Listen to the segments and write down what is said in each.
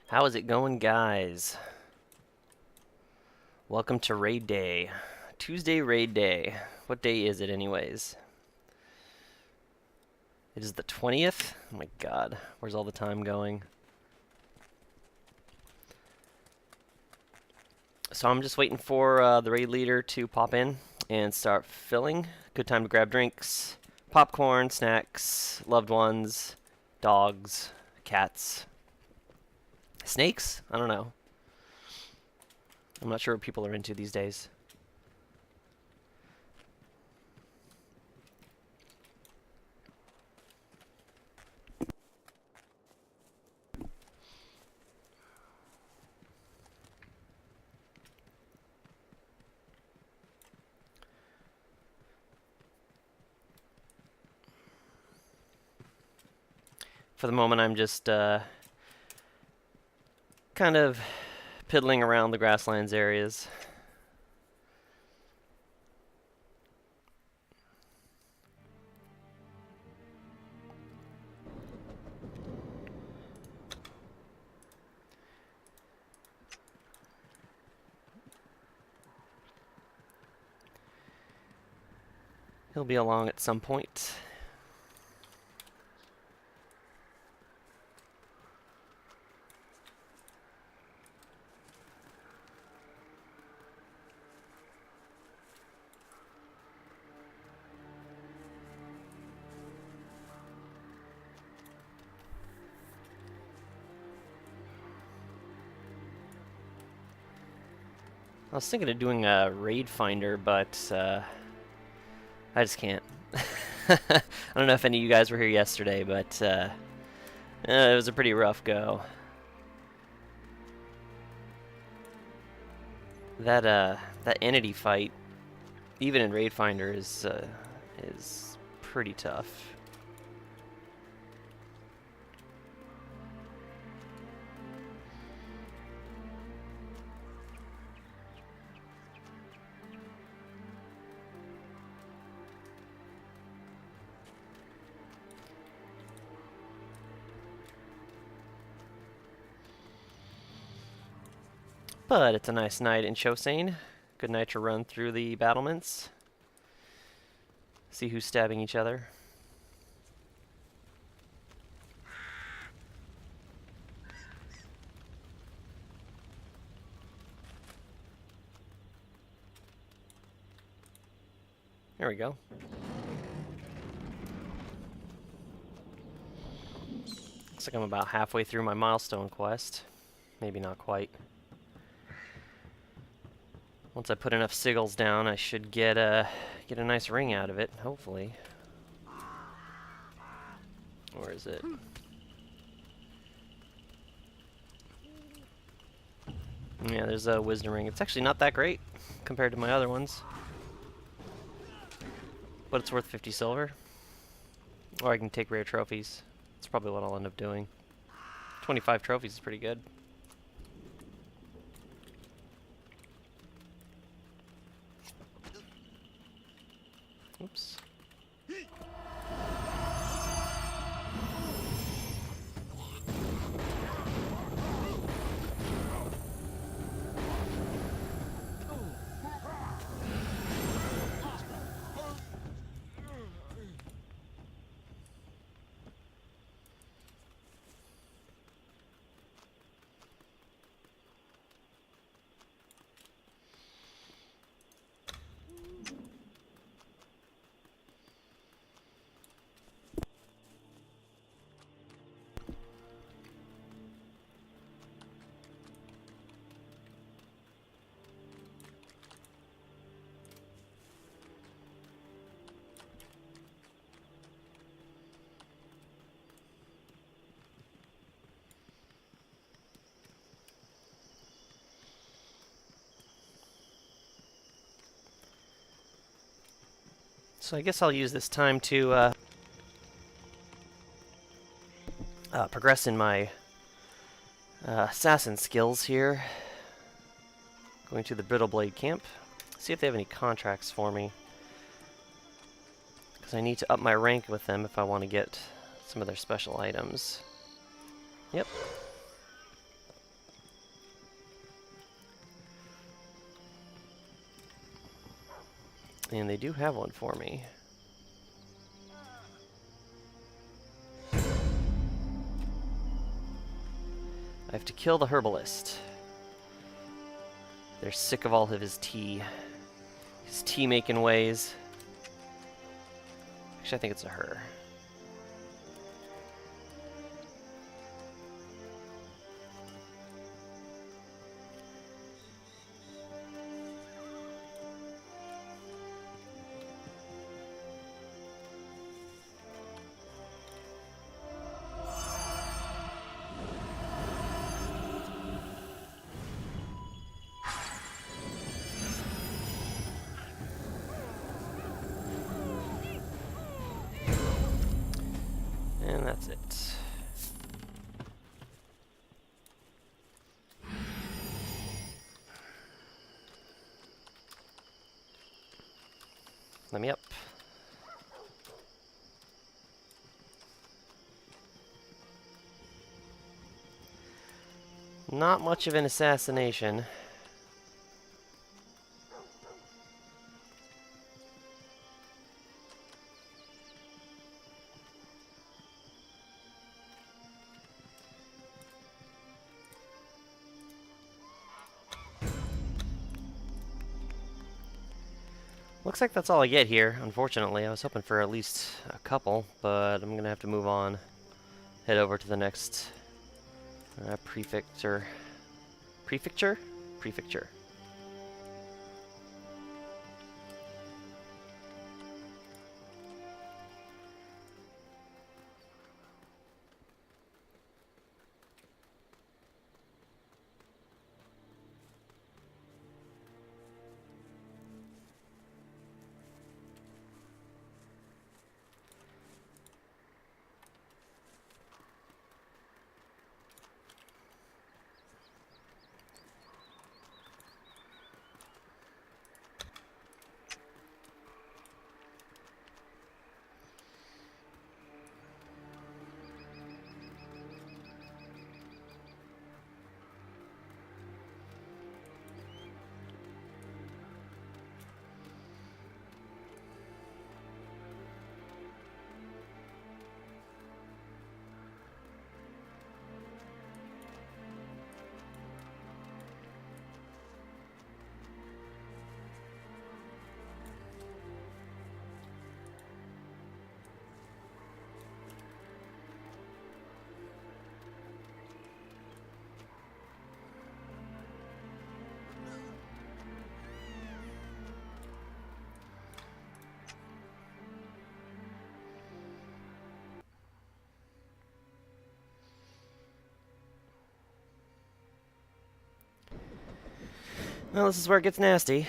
How is it going, guys? Welcome to Raid Day. Tuesday Raid Day. What day is it, anyways? It is the 20th? Oh my god. Where's all the time going? So I'm just waiting for the raid leader to pop in and start filling. Good time to grab drinks, popcorn, snacks, loved ones, dogs, cats, snakes? I don't know. I'm not sure what people are into these days. For the moment, I'm just kind of piddling around the grasslands areas. He'll be along at some point. I was thinking of doing a raid finder, but I just can't. I don't know if any of you guys were here yesterday, but it was a pretty rough go. That entity fight, even in raid finder, is pretty tough. But it's a nice night in Chosane. Good night to run through the battlements. See who's stabbing each other. There we go. Looks like I'm about halfway through my milestone quest. Maybe not quite. Once I put enough sigils down, I should get a nice ring out of it, hopefully. Or is it? Yeah, there's a wisdom ring. It's actually not that great compared to my other ones. But it's worth 50 silver. Or I can take rare trophies. That's probably what I'll end up doing. 25 trophies is pretty good. Oops. So I guess I'll use this time to progress in my assassin skills here. Going to the Brittle Blade camp. See if they have any contracts for me. Because I need to up my rank with them if I want to get some of their special items. Yep. And they do have one for me. I have to kill the herbalist. They're sick of all of his tea making ways. Actually, I think it's a her. And that's it. Let me up. Not much of an assassination. Looks like that's all I get here, unfortunately. I was hoping for at least a couple, but I'm gonna have to move on. Head over to the next prefecture. Prefecture? Prefecture. Well, this is where it gets nasty.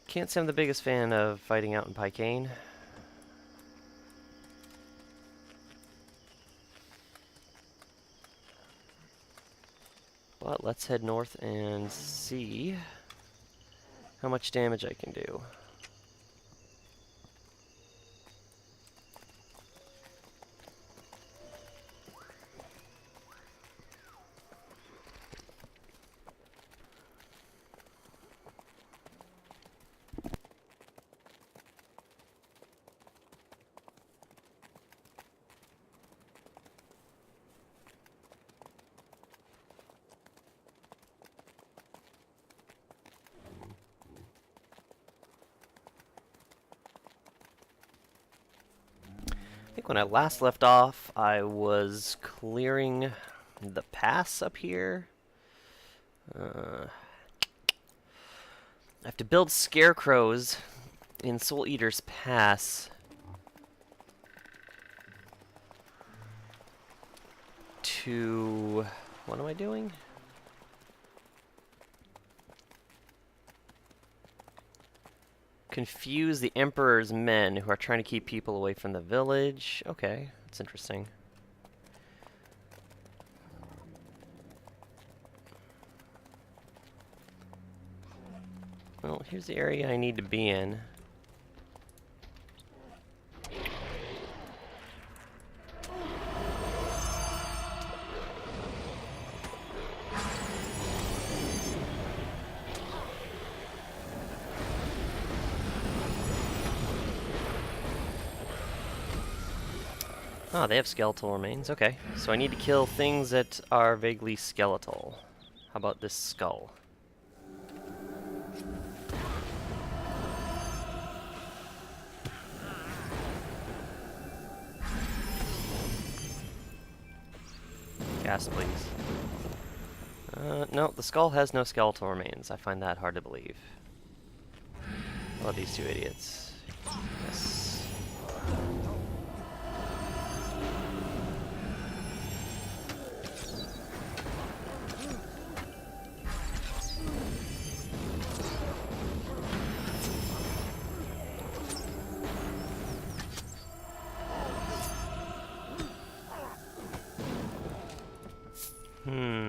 Can't say I'm the biggest fan of fighting out in Pycane. let's head north and see how much damage I can do. I think when I last left off, I was clearing the pass up here. I have to build scarecrows in Soul Eater's Pass to... What am I doing? Confuse the Emperor's men who are trying to keep people away from the village. Okay, that's interesting. Well, here's the area I need to be in. Ah, they have skeletal remains. Okay, so I need to kill things that are vaguely skeletal. How about this skull? Gas, please. No, the skull has no skeletal remains. I find that hard to believe. Oh, these two idiots. Yes.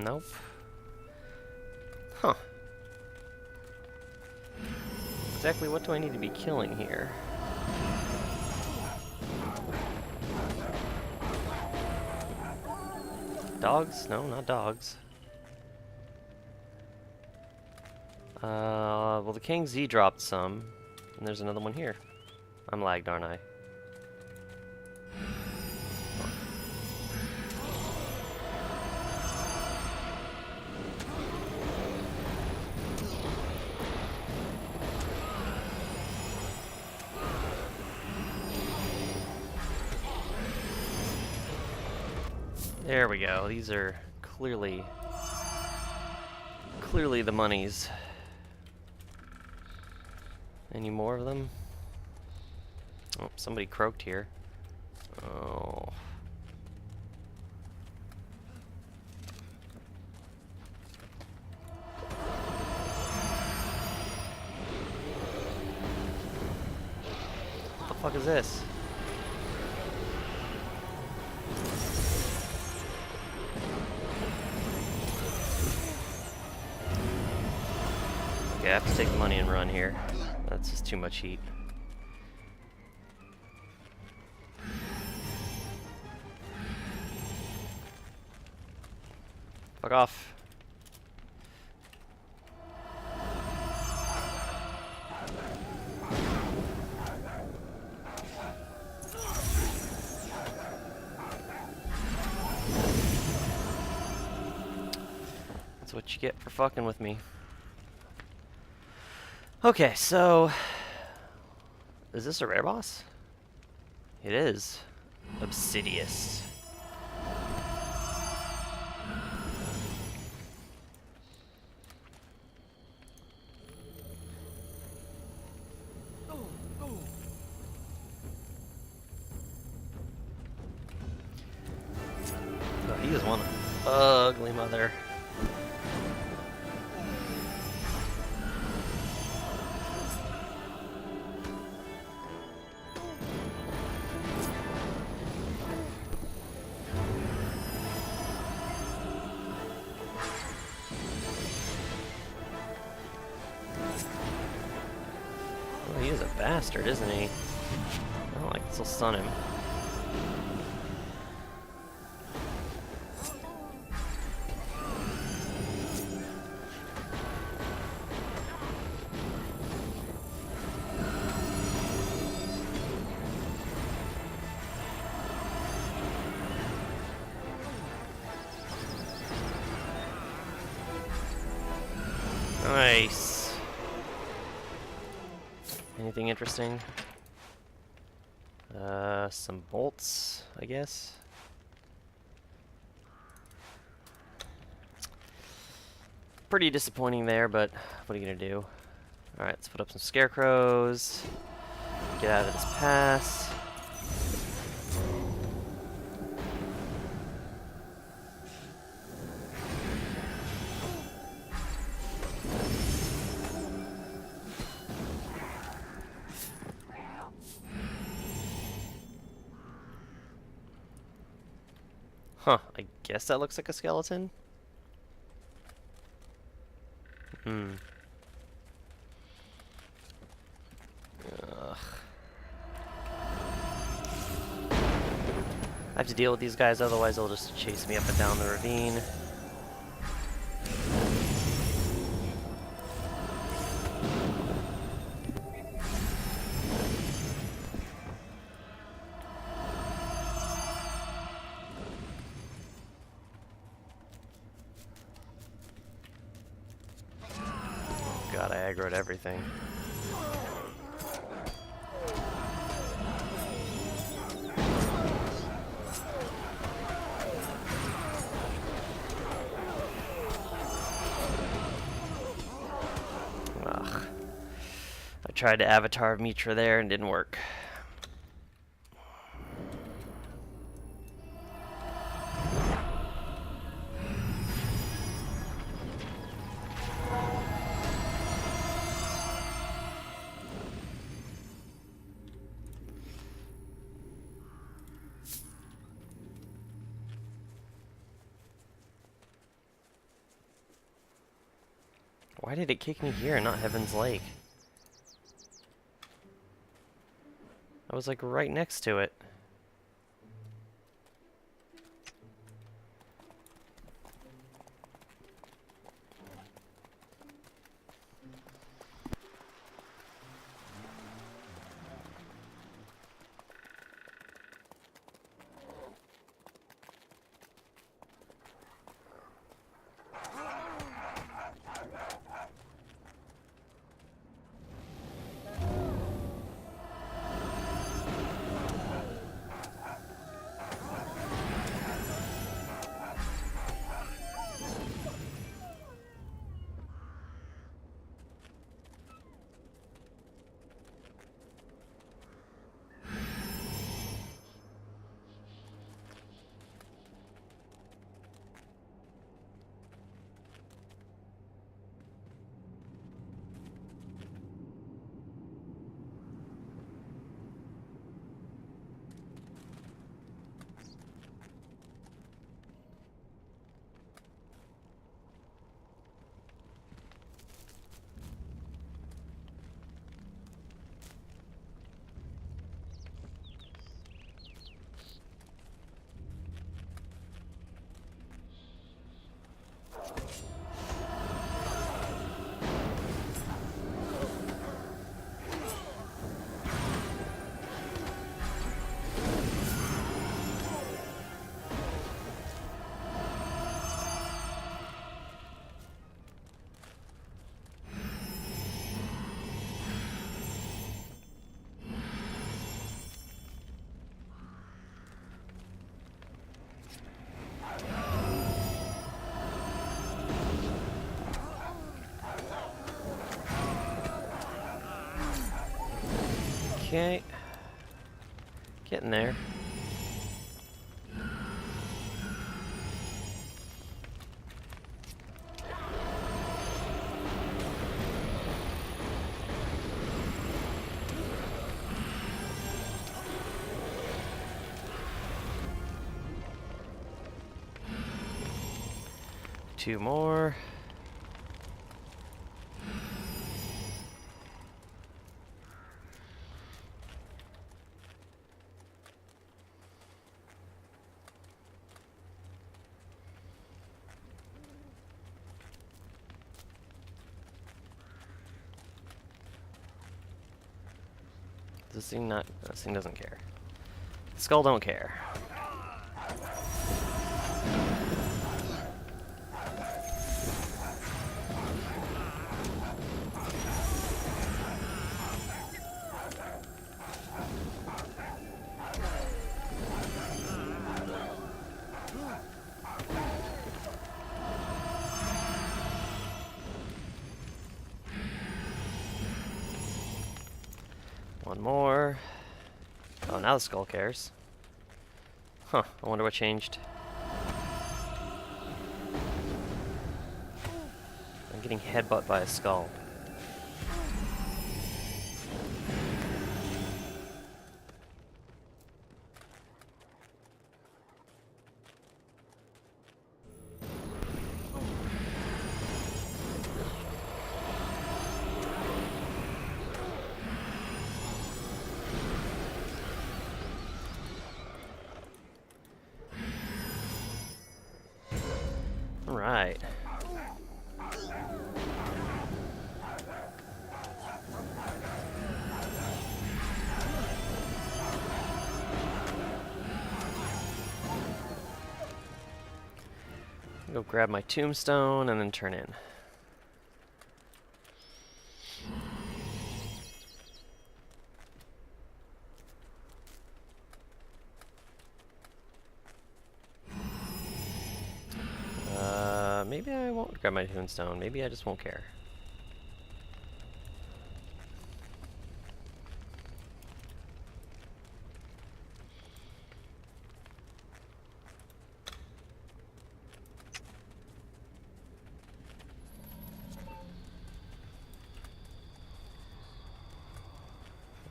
Nope. Huh. Exactly what do I need to be killing here? Dogs? No, not dogs. Well, the King Z dropped some, and there's another one here. I'm lagged, aren't I? There we go. These are clearly the monies. Any more of them? Oh, somebody croaked here. Oh. What the fuck is this? Okay, I have to take the money and run here. That's just too much heat. Fuck off. That's what you get for fucking with me. Okay, so... Is this a rare boss? It is. Obsidious. Oh, he is one ugly mother. Oh, he is a bastard, isn't he? Oh, I can still stun him. Nice. Anything interesting? Some bolts, I guess. Pretty disappointing there, but what are you gonna do? Alright, let's put up some scarecrows. Get out of this pass. Huh, I guess that looks like a skeleton. Hmm. Ugh. I have to deal with these guys, otherwise they'll just chase me up and down the ravine. God, I aggroed everything. Ugh. I tried to avatar Mitra there and didn't work. Why did it kick me here and not Heaven's Lake? I was like right next to it. Okay. Getting there. Two more. Does this thing not? This thing doesn't care. The skull don't care. One more. Oh, now the skull cares. Huh, I wonder what changed. I'm getting headbutt by a skull. Alright. Go grab my tombstone and then turn in. Maybe I won't grab my tombstone. Maybe I just won't care.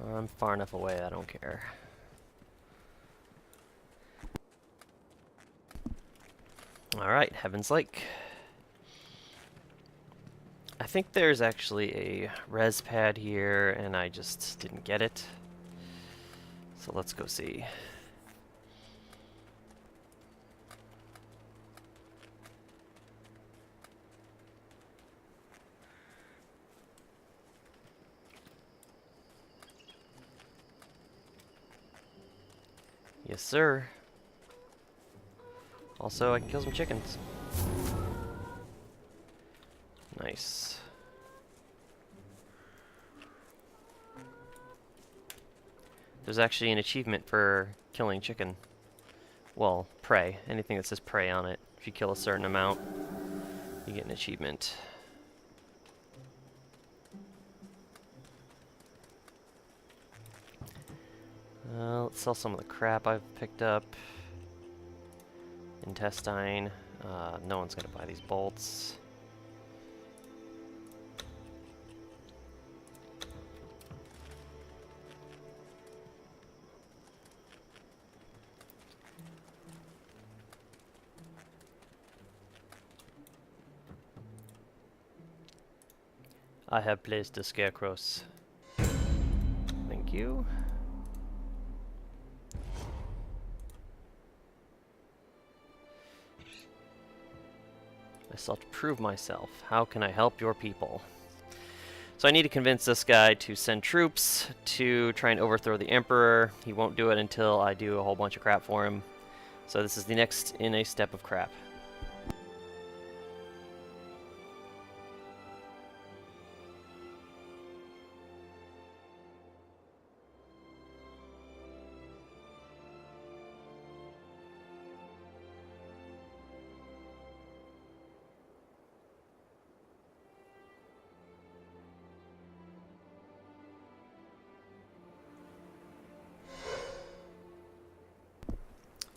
I'm far enough away, I don't care. Alright, Heaven's Lake. I think there's actually a res pad here, and I just didn't get it. So let's go see. Yes, sir. Also, I can kill some chickens. Nice. There's actually an achievement for killing chicken. Well, prey. Anything that says prey on it. If you kill a certain amount, you get an achievement. Let's sell some of the crap I've picked up. Intestine. No one's gonna buy these bolts. I have placed the scarecrows. Thank you. I still have to prove myself. How can I help your people? So I need to convince this guy to send troops to try and overthrow the Emperor. He won't do it until I do a whole bunch of crap for him. So this is the next in a step of crap.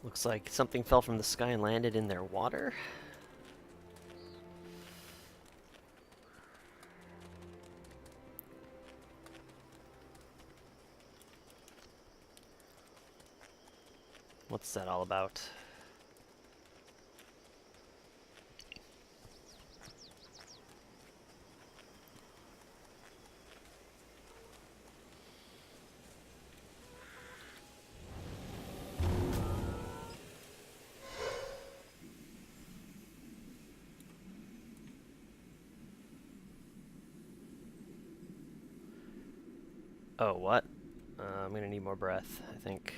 Looks like something fell from the sky and landed in their water. What's that all about? Oh, what? I'm gonna need more breath, I think.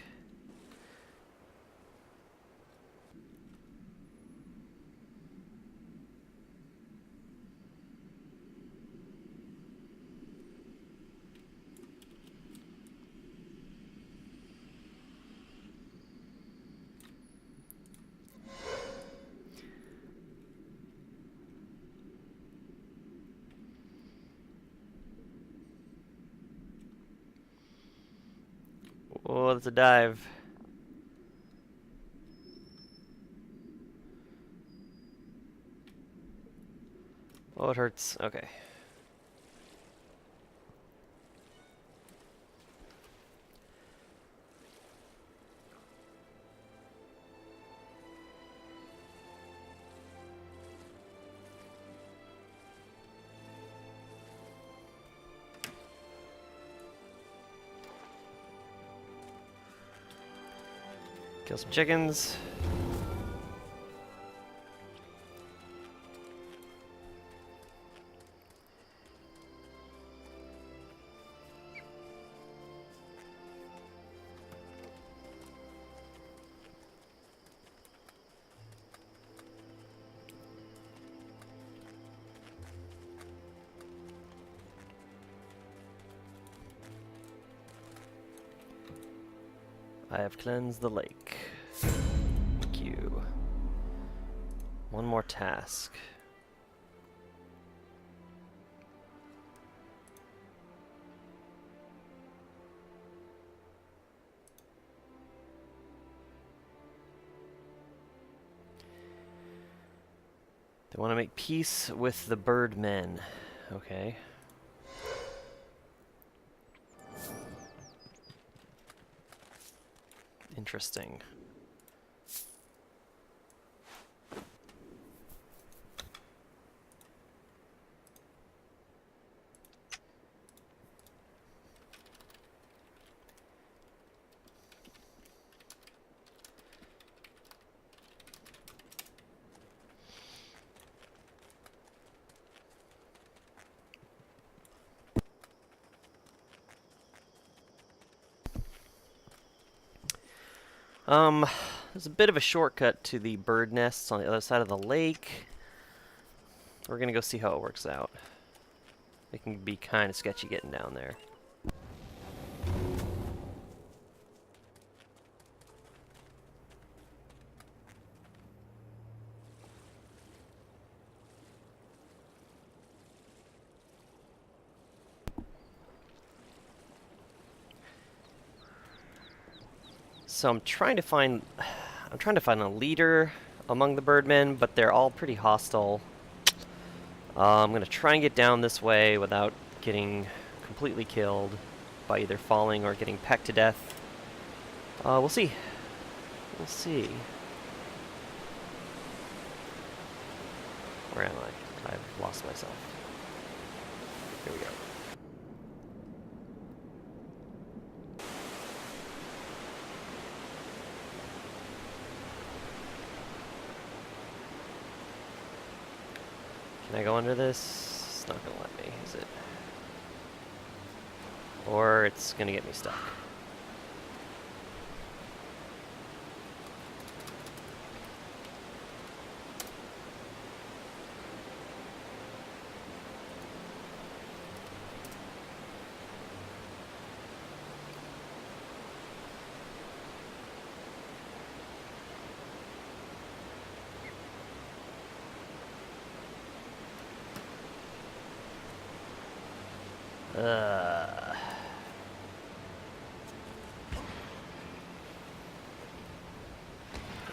Oh, that's a dive. Oh, it hurts. Okay. Kill some chickens. I have cleansed the lake. Thank you. One more task. They want to make peace with the birdmen. Okay. Interesting. There's a bit of a shortcut to the bird nests on the other side of the lake. We're gonna go see how it works out. It can be kind of sketchy getting down there. So I'm trying to find a leader among the birdmen, but they're all pretty hostile. I'm gonna try and get down this way without getting completely killed by either falling or getting pecked to death. We'll see. We'll see. Where am I? I've lost myself. Here we go. Can I go under this? It's not gonna let me, is it? Or it's gonna get me stuck.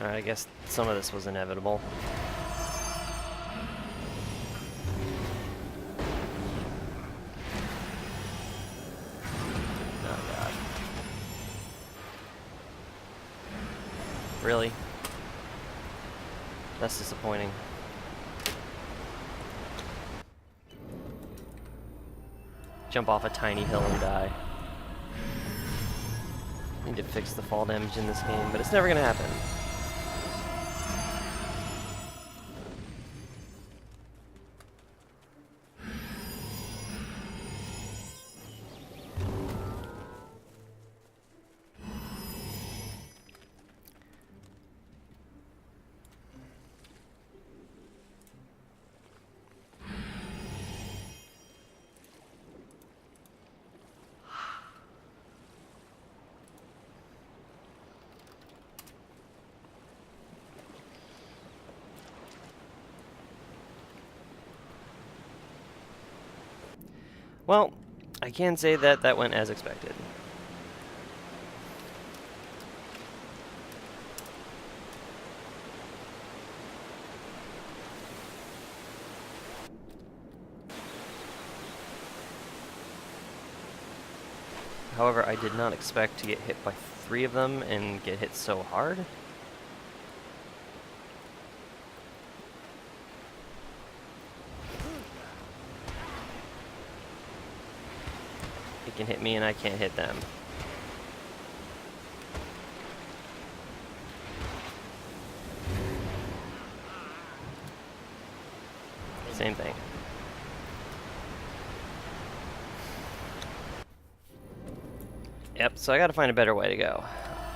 Alright, I guess some of this was inevitable. Oh god. Really? That's disappointing. Jump off a tiny hill and die. Need to fix the fall damage in this game, but it's never gonna happen. Well, I can say that that went as expected. However, I did not expect to get hit by 3 of them and get hit so hard. It can hit me and I can't hit them. Same thing. Yep, so I gotta find a better way to go,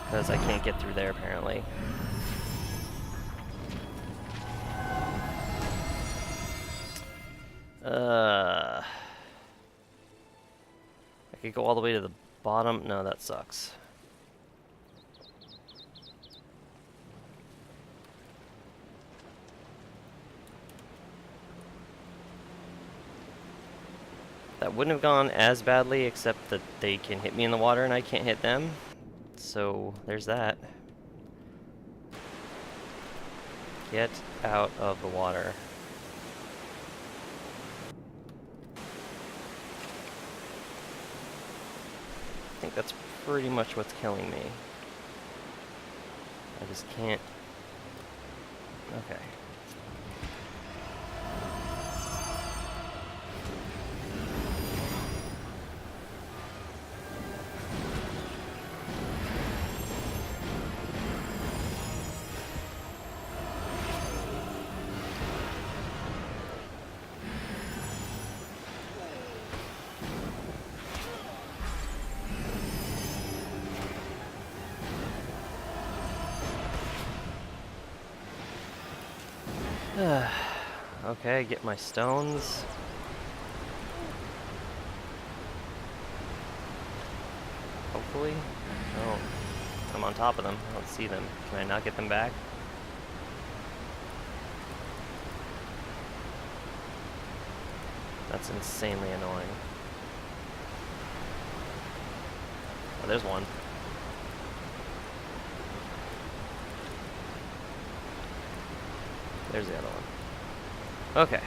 because I can't get through there apparently. I could go all the way to the bottom. No, that sucks. That wouldn't have gone as badly, except that they can hit me in the water and I can't hit them. So, there's that. Get out of the water. I think that's pretty much what's killing me. I just can't... Okay. Okay, get my stones. Hopefully. Oh, I'm on top of them. I don't see them. Can I not get them back? That's insanely annoying. Oh, there's one. There's the other one. Okay.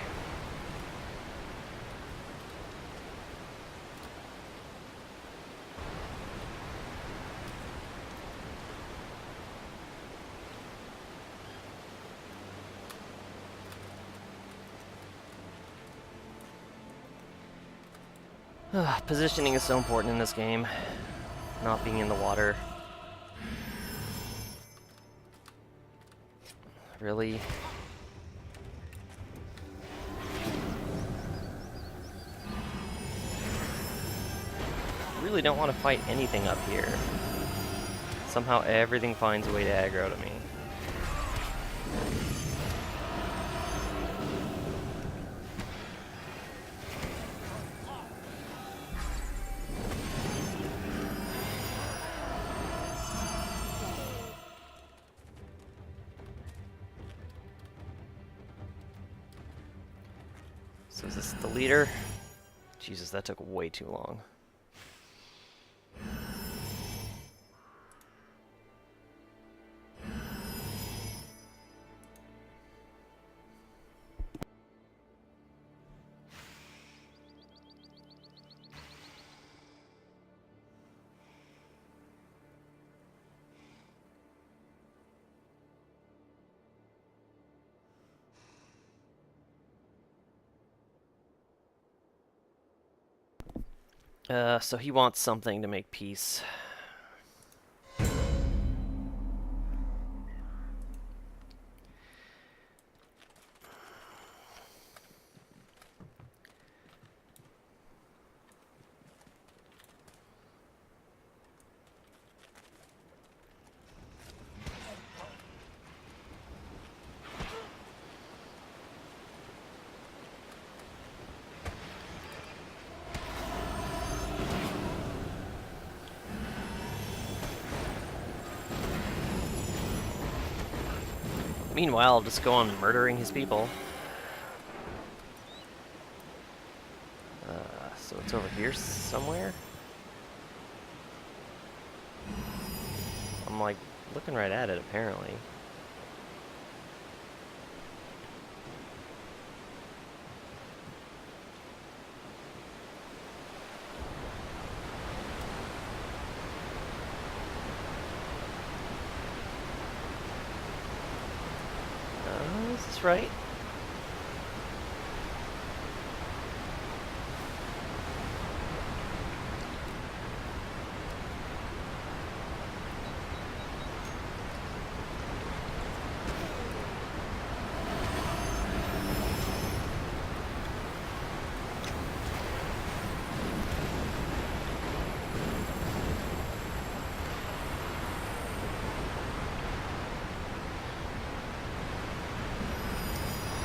Positioning is so important in this game. Not being in the water. Really? Really don't want to fight anything up here. Somehow everything finds a way to aggro to me. So is this the leader? Jesus, that took way too long. So he wants something to make peace. Meanwhile, I'll just go on murdering his people. So It's over here somewhere. I'm like looking right at it apparently. Is this right?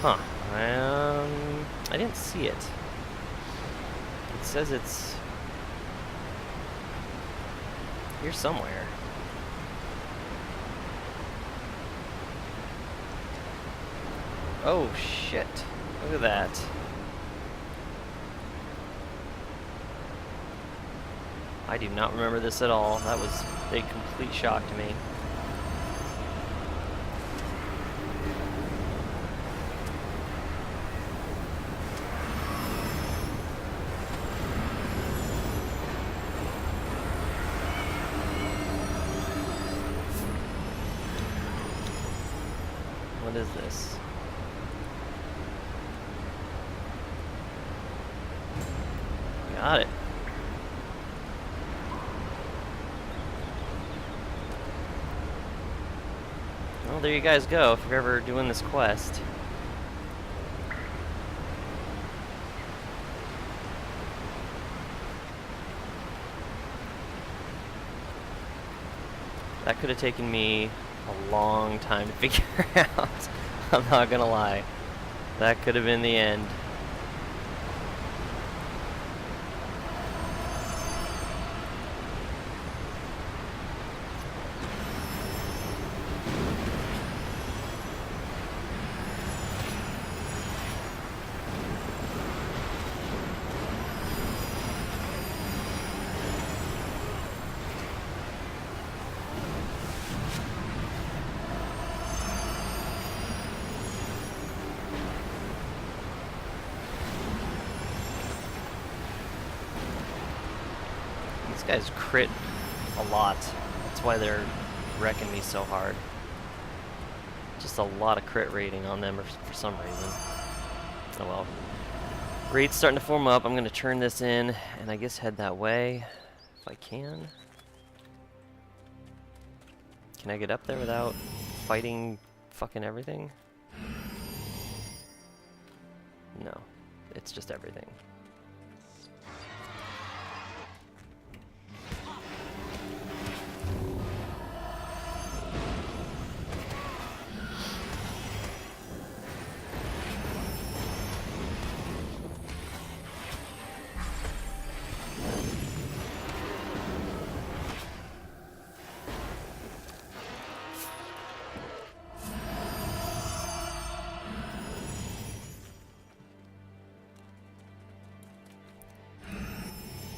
Huh. I didn't see it. It says it's here somewhere. Oh shit. Look at that. I do not remember this at all. That was a complete shock to me. What is this? Got it. Well, there you guys go if you're ever doing this quest. That could have taken me a long time to figure out. I'm not gonna lie. That could have been the end. These guys crit a lot. That's why they're wrecking me so hard. Just a lot of crit rating on them for some reason. Oh well. Raid's starting to form up. I'm going to turn this in and I guess head that way if I can. Can I get up there without fighting fucking everything? No. It's just everything.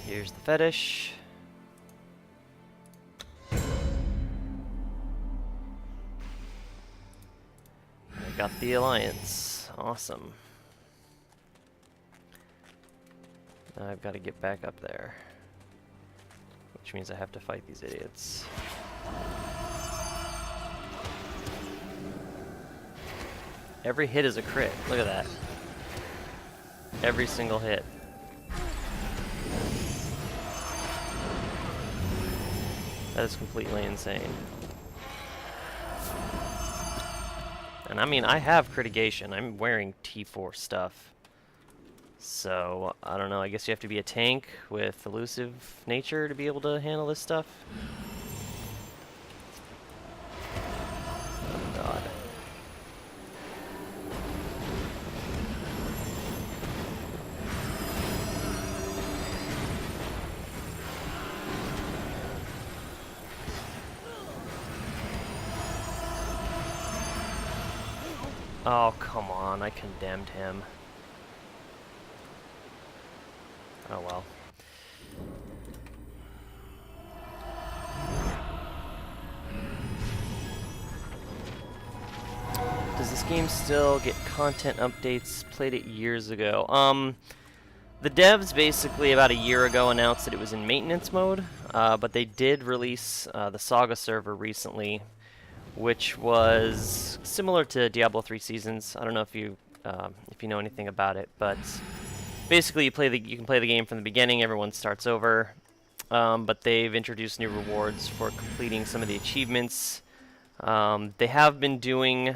Here's the fetish. I got the alliance. Awesome. Now I've got to get back up there. Which means I have to fight these idiots. Every hit is a crit. Look at that. Every single hit. That is completely insane. And I mean, I have critigation. I'm wearing T4 stuff. So, I don't know. I guess you have to be a tank with elusive nature to be able to handle this stuff. Oh, God. Oh, come on, I condemned him. Oh well. game still get content updates? Played it years ago. The devs basically about a year ago announced that it was in maintenance mode, but they did release the Saga server recently, which was similar to Diablo 3 Seasons. I don't know if you know anything about it, but basically you can play the game from the beginning. Everyone starts over, but they've introduced new rewards for completing some of the achievements. They have been doing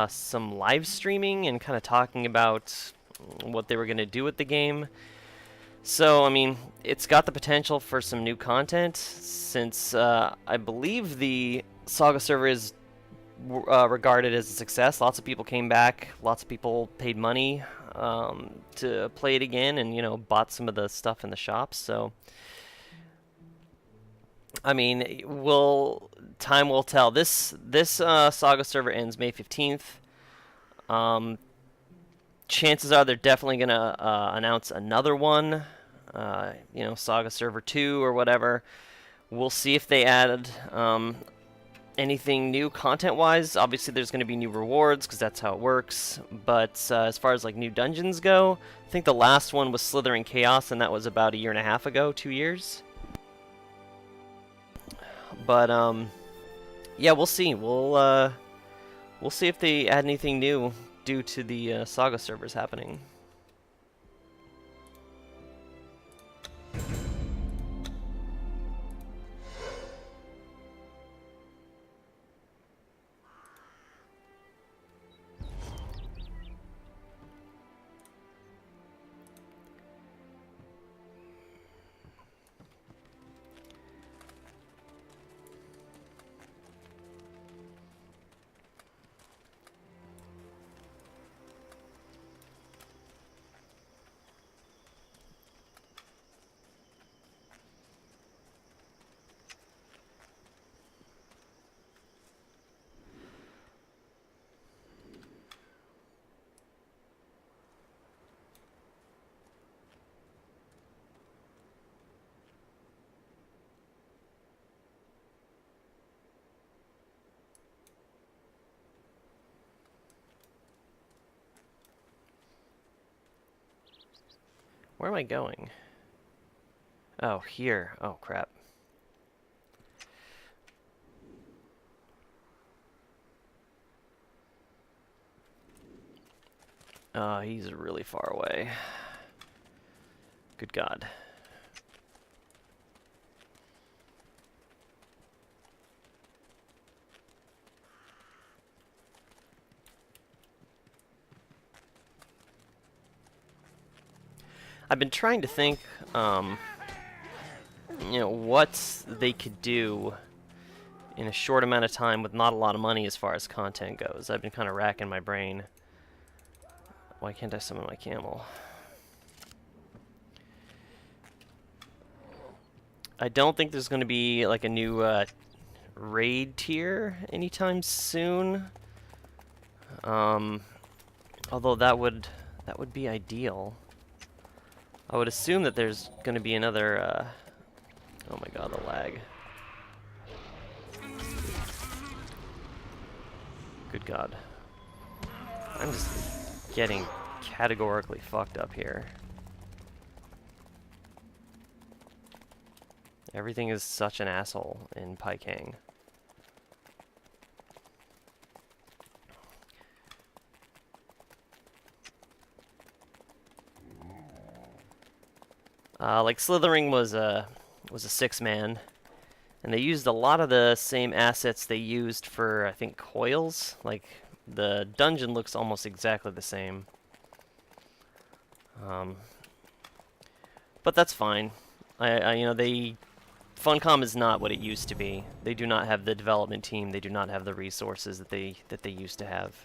some live streaming and kind of talking about what they were going to do with the game. So, I mean, it's got the potential for some new content, since I believe the Saga server is regarded as a success. Lots of people came back, lots of people paid money to play it again, and, you know, bought some of the stuff in the shops. So, I mean, time will tell. This Saga server ends May 15th. Chances are they're definitely gonna announce another one. You know, Saga server 2 or whatever. We'll see if they add anything new content-wise. Obviously, there's going to be new rewards because that's how it works. But as far as like new dungeons go, I think the last one was Slithering Chaos, and that was about a year and a half ago, 2 years. But yeah, we'll see. We'll see if they add anything new due to the Saga servers happening. Where am I going? Oh, here. Oh, crap. He's really far away. Good God. I've been trying to think, you know, what they could do in a short amount of time with not a lot of money as far as content goes. I've been kind of racking my brain. Why can't I summon my camel? I don't think there's going to be like a new raid tier anytime soon. Although that would be ideal. I would assume that there's going to be another, oh my god, the lag. Good God. I'm just getting categorically fucked up here. Everything is such an asshole in Paikang. Like Slithering was a 6-man, and they used a lot of the same assets they used for, I think, coils. Like the dungeon looks almost exactly the same. But that's fine. You know, Funcom is not what it used to be. They do not have the development team. They do not have the resources that they used to have.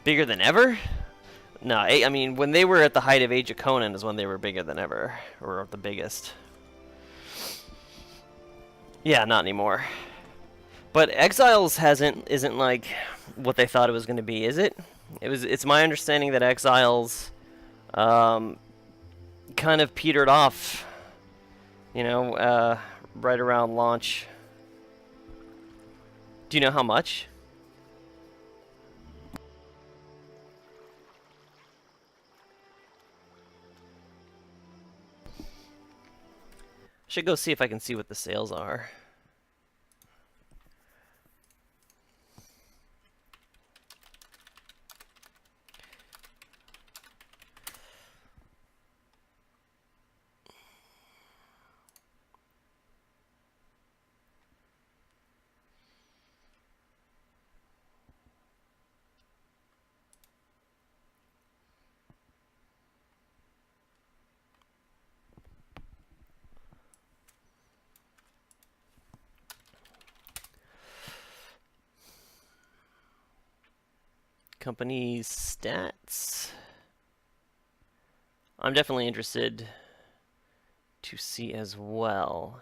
Bigger than ever? No, I mean, when they were at the height of Age of Conan is when they were bigger than ever, or the biggest. Yeah, not anymore. But Exiles isn't like what they thought it was going to be, is it? It's my understanding that Exiles um, kind of petered off, you know, right around launch. Do you know how much? Should go see if I can see what the sales are. Company stats. I'm definitely interested to see as well.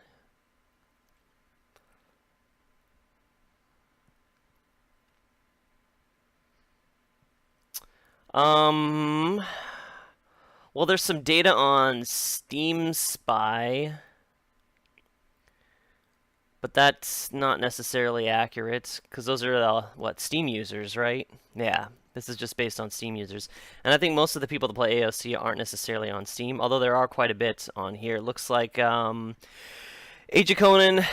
Well, there's some data on Steam Spy, but that's not necessarily accurate because those are what, Steam users, right? Yeah, this is just based on Steam users. And I think most of the people that play AOC aren't necessarily on Steam, although there are quite a bit on here. It looks like Age of Conan,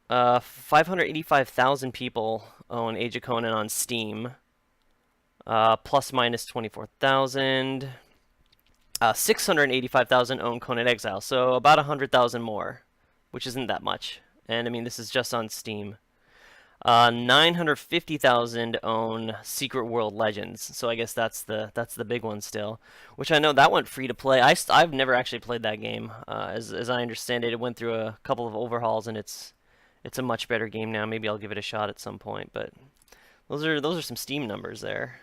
585,000 people own Age of Conan on Steam. Plus minus 24,000. 685,000 own Conan Exile, so about 100,000 more, which isn't that much. And I mean, this is just on Steam. 950,000 own Secret World Legends, so I guess that's the big one still. Which I know that went free to play. I've never actually played that game. As I understand it, it went through a couple of overhauls, and it's a much better game now. Maybe I'll give it a shot at some point. But those are some Steam numbers there.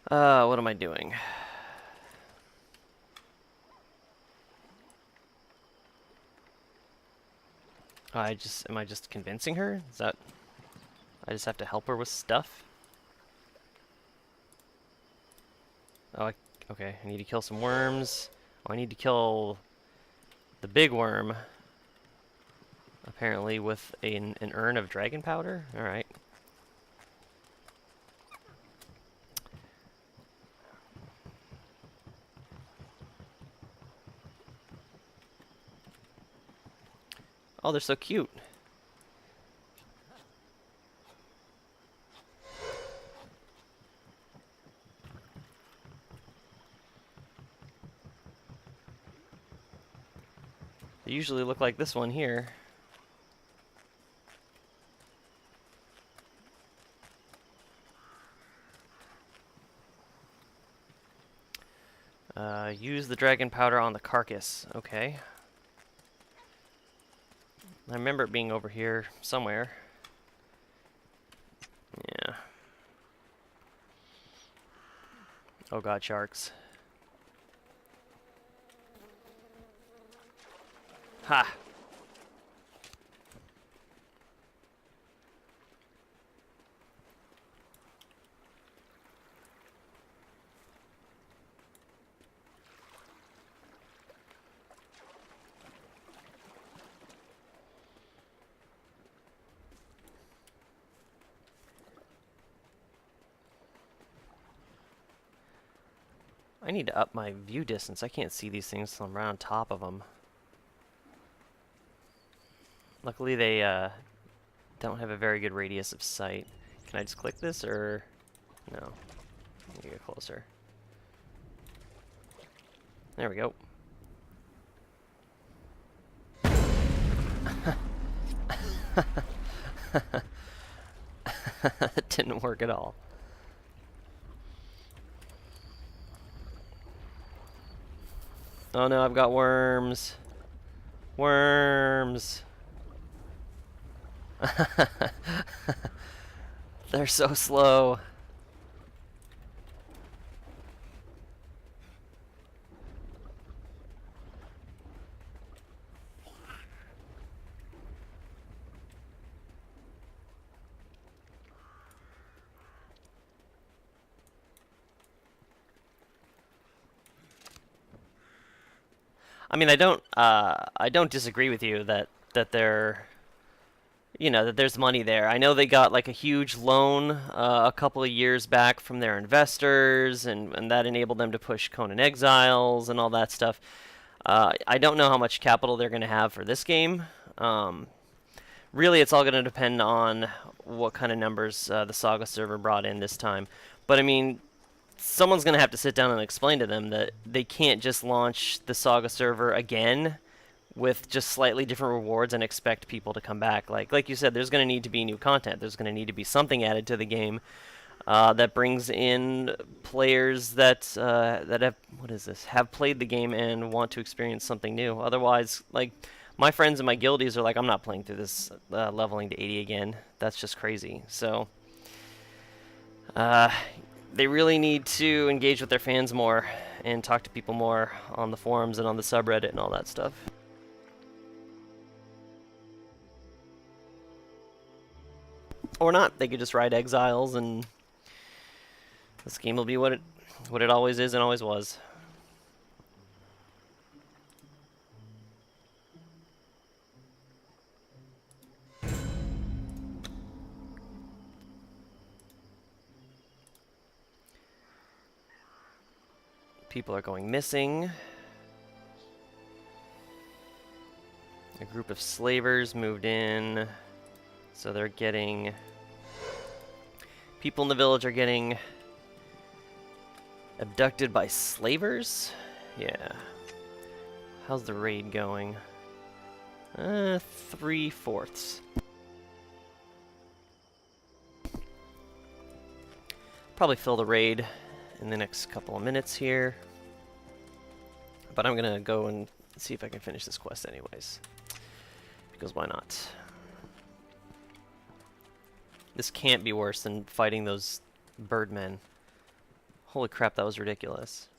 What am I doing? Am I just convincing her? Is that, I just have to help her with stuff? Oh, okay, I need to kill some worms. Oh, I need to kill the big worm. Apparently with an urn of dragon powder? Alright. Oh, they're so cute. They usually look like this one here. Use the dragon powder on the carcass. Okay. I remember it being over here somewhere. Yeah. Oh god, sharks. Ha! I need to up my view distance. I can't see these things until I'm right on top of them. Luckily they don't have a very good radius of sight. Can I just click this or no? Let me get closer. There we go. That didn't work at all. Oh no, I've got worms. Worms. They're so slow. I mean, I don't disagree with you that they're, you know, that there's money there. I know they got like a huge loan a couple of years back from their investors, and that enabled them to push Conan Exiles and all that stuff. I don't know how much capital they're going to have for this game. Really, it's all going to depend on what kind of numbers the Saga server brought in this time. But I mean, someone's going to have to sit down and explain to them that they can't just launch the Saga server again with just slightly different rewards and expect people to come back. Like you said, there's going to need to be new content. There's going to need to be something added to the game that brings in players that have played the game and want to experience something new. Otherwise, like, my friends in my guildies are like, I'm not playing through this leveling to 80 again. That's just crazy. So they really need to engage with their fans more and talk to people more on the forums and on the subreddit and all that stuff. Or not. They could just ride Exiles, and this game will be what it always is and always was. People are going missing. A group of slavers moved in, so they're getting... People in the village are getting abducted by slavers? Yeah. How's the raid going? 3/4. Probably fill the raid in the next couple of minutes here. But I'm gonna go and see if I can finish this quest anyways. Because why not? This can't be worse than fighting those birdmen. Holy crap, that was ridiculous.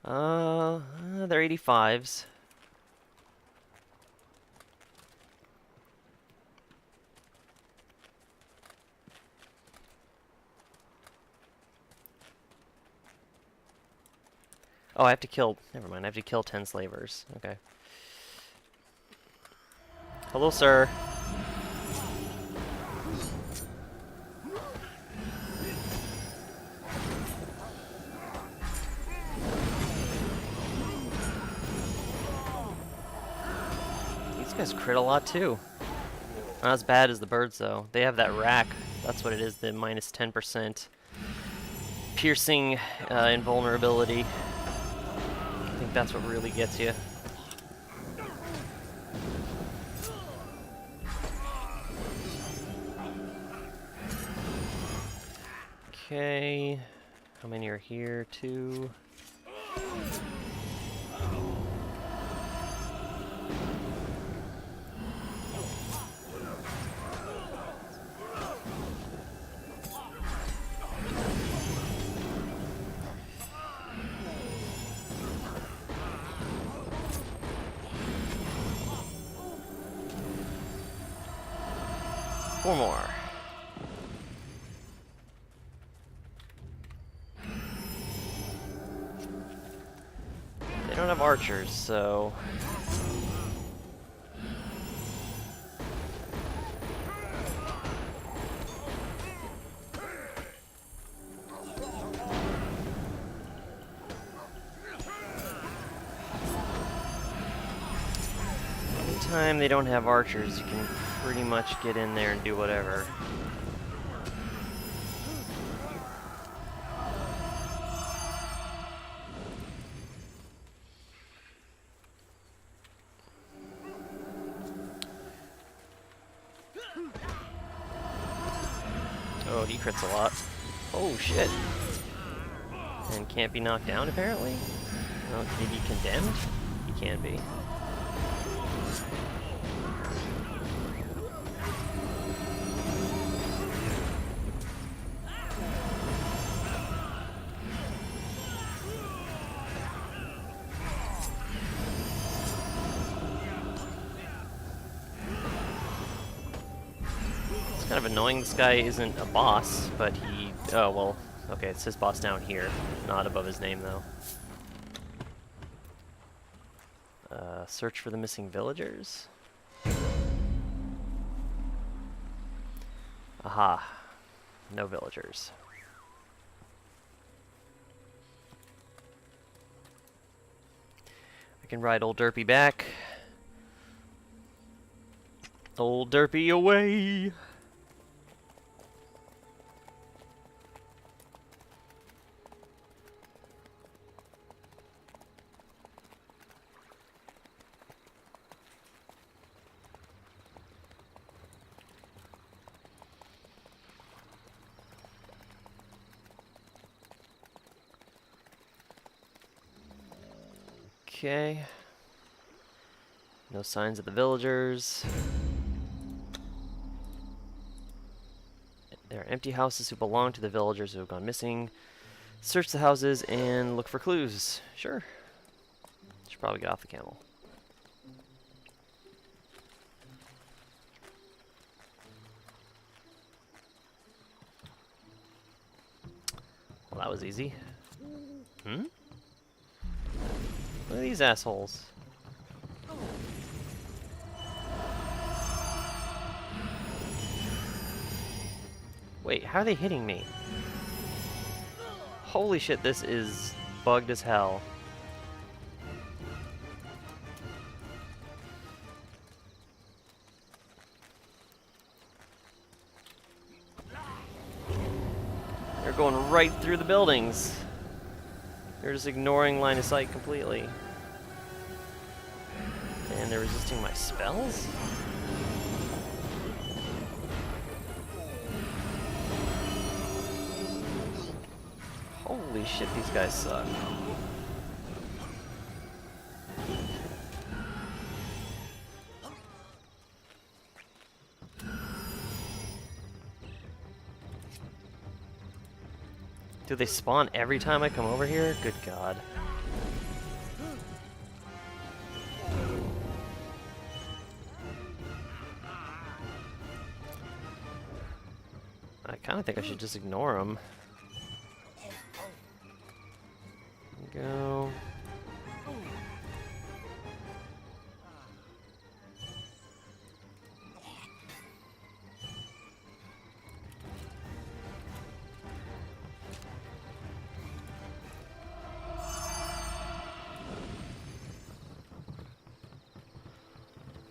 They're 85s. Oh, I have to kill... Never mind, I have to kill 10 slavers. Okay. Hello, sir. These guys crit a lot, too. Not as bad as the birds, though. They have that rack. That's what it is, the minus 10% piercing invulnerability. I think that's what really gets you. Okay, how many are here? 2. Four more. They don't have archers, so... Anytime they don't have archers, you can pretty much get in there and do whatever. Oh, he crits a lot. Oh, shit. And can't be knocked down, apparently? Oh, can he be condemned? He can be. It's kind of annoying this guy isn't a boss, but he... Oh, well, okay, it says boss down here, not above his name, though. Search for the missing villagers? Aha. No villagers. I can ride old Derpy back. Old Derpy away! Okay. No signs of the villagers. There are empty houses who belong to the villagers who have gone missing. Search the houses and look for clues. Sure. Should probably get off the camel. Well, that was easy. Hmm? Look at these assholes. Wait, how are they hitting me? Holy shit, this is bugged as hell. They're going right through the buildings. They're just ignoring line of sight completely. And they're resisting my spells? Holy shit, these guys suck. Do they spawn every time I come over here? Good God. I kind of think I should just ignore them. Go.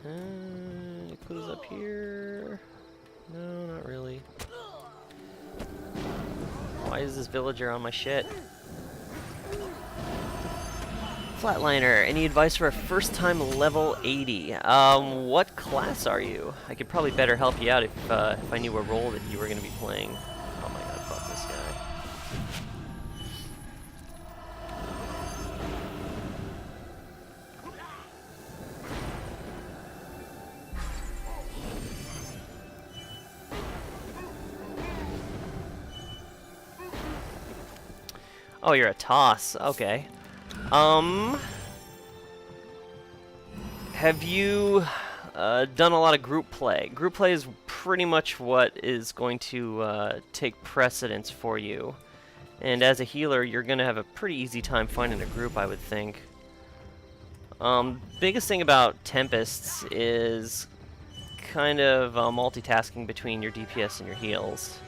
Any clues up here? No, not really. Why is this villager on my shit? Flatliner, any advice for a first-time level 80? What class are you? I could probably better help you out if I knew what role that you were going to be playing. Oh my god, fuck this guy. Oh, you're a toss. Okay. Have you done a lot of group play? Group play is pretty much what is going to take precedence for you. And as a healer, you're going to have a pretty easy time finding a group, I would think. Biggest thing about Tempests is kind of multitasking between your DPS and your heals.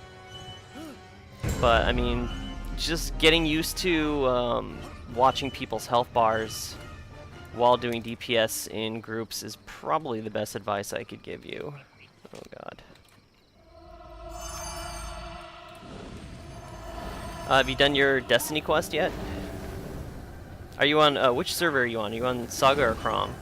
But, I mean, just getting used to watching people's health bars while doing DPS in groups is probably the best advice I could give you. Oh god. Have you done your Destiny quest yet? Are you on, which server are you on? Are you on Saga or Crom?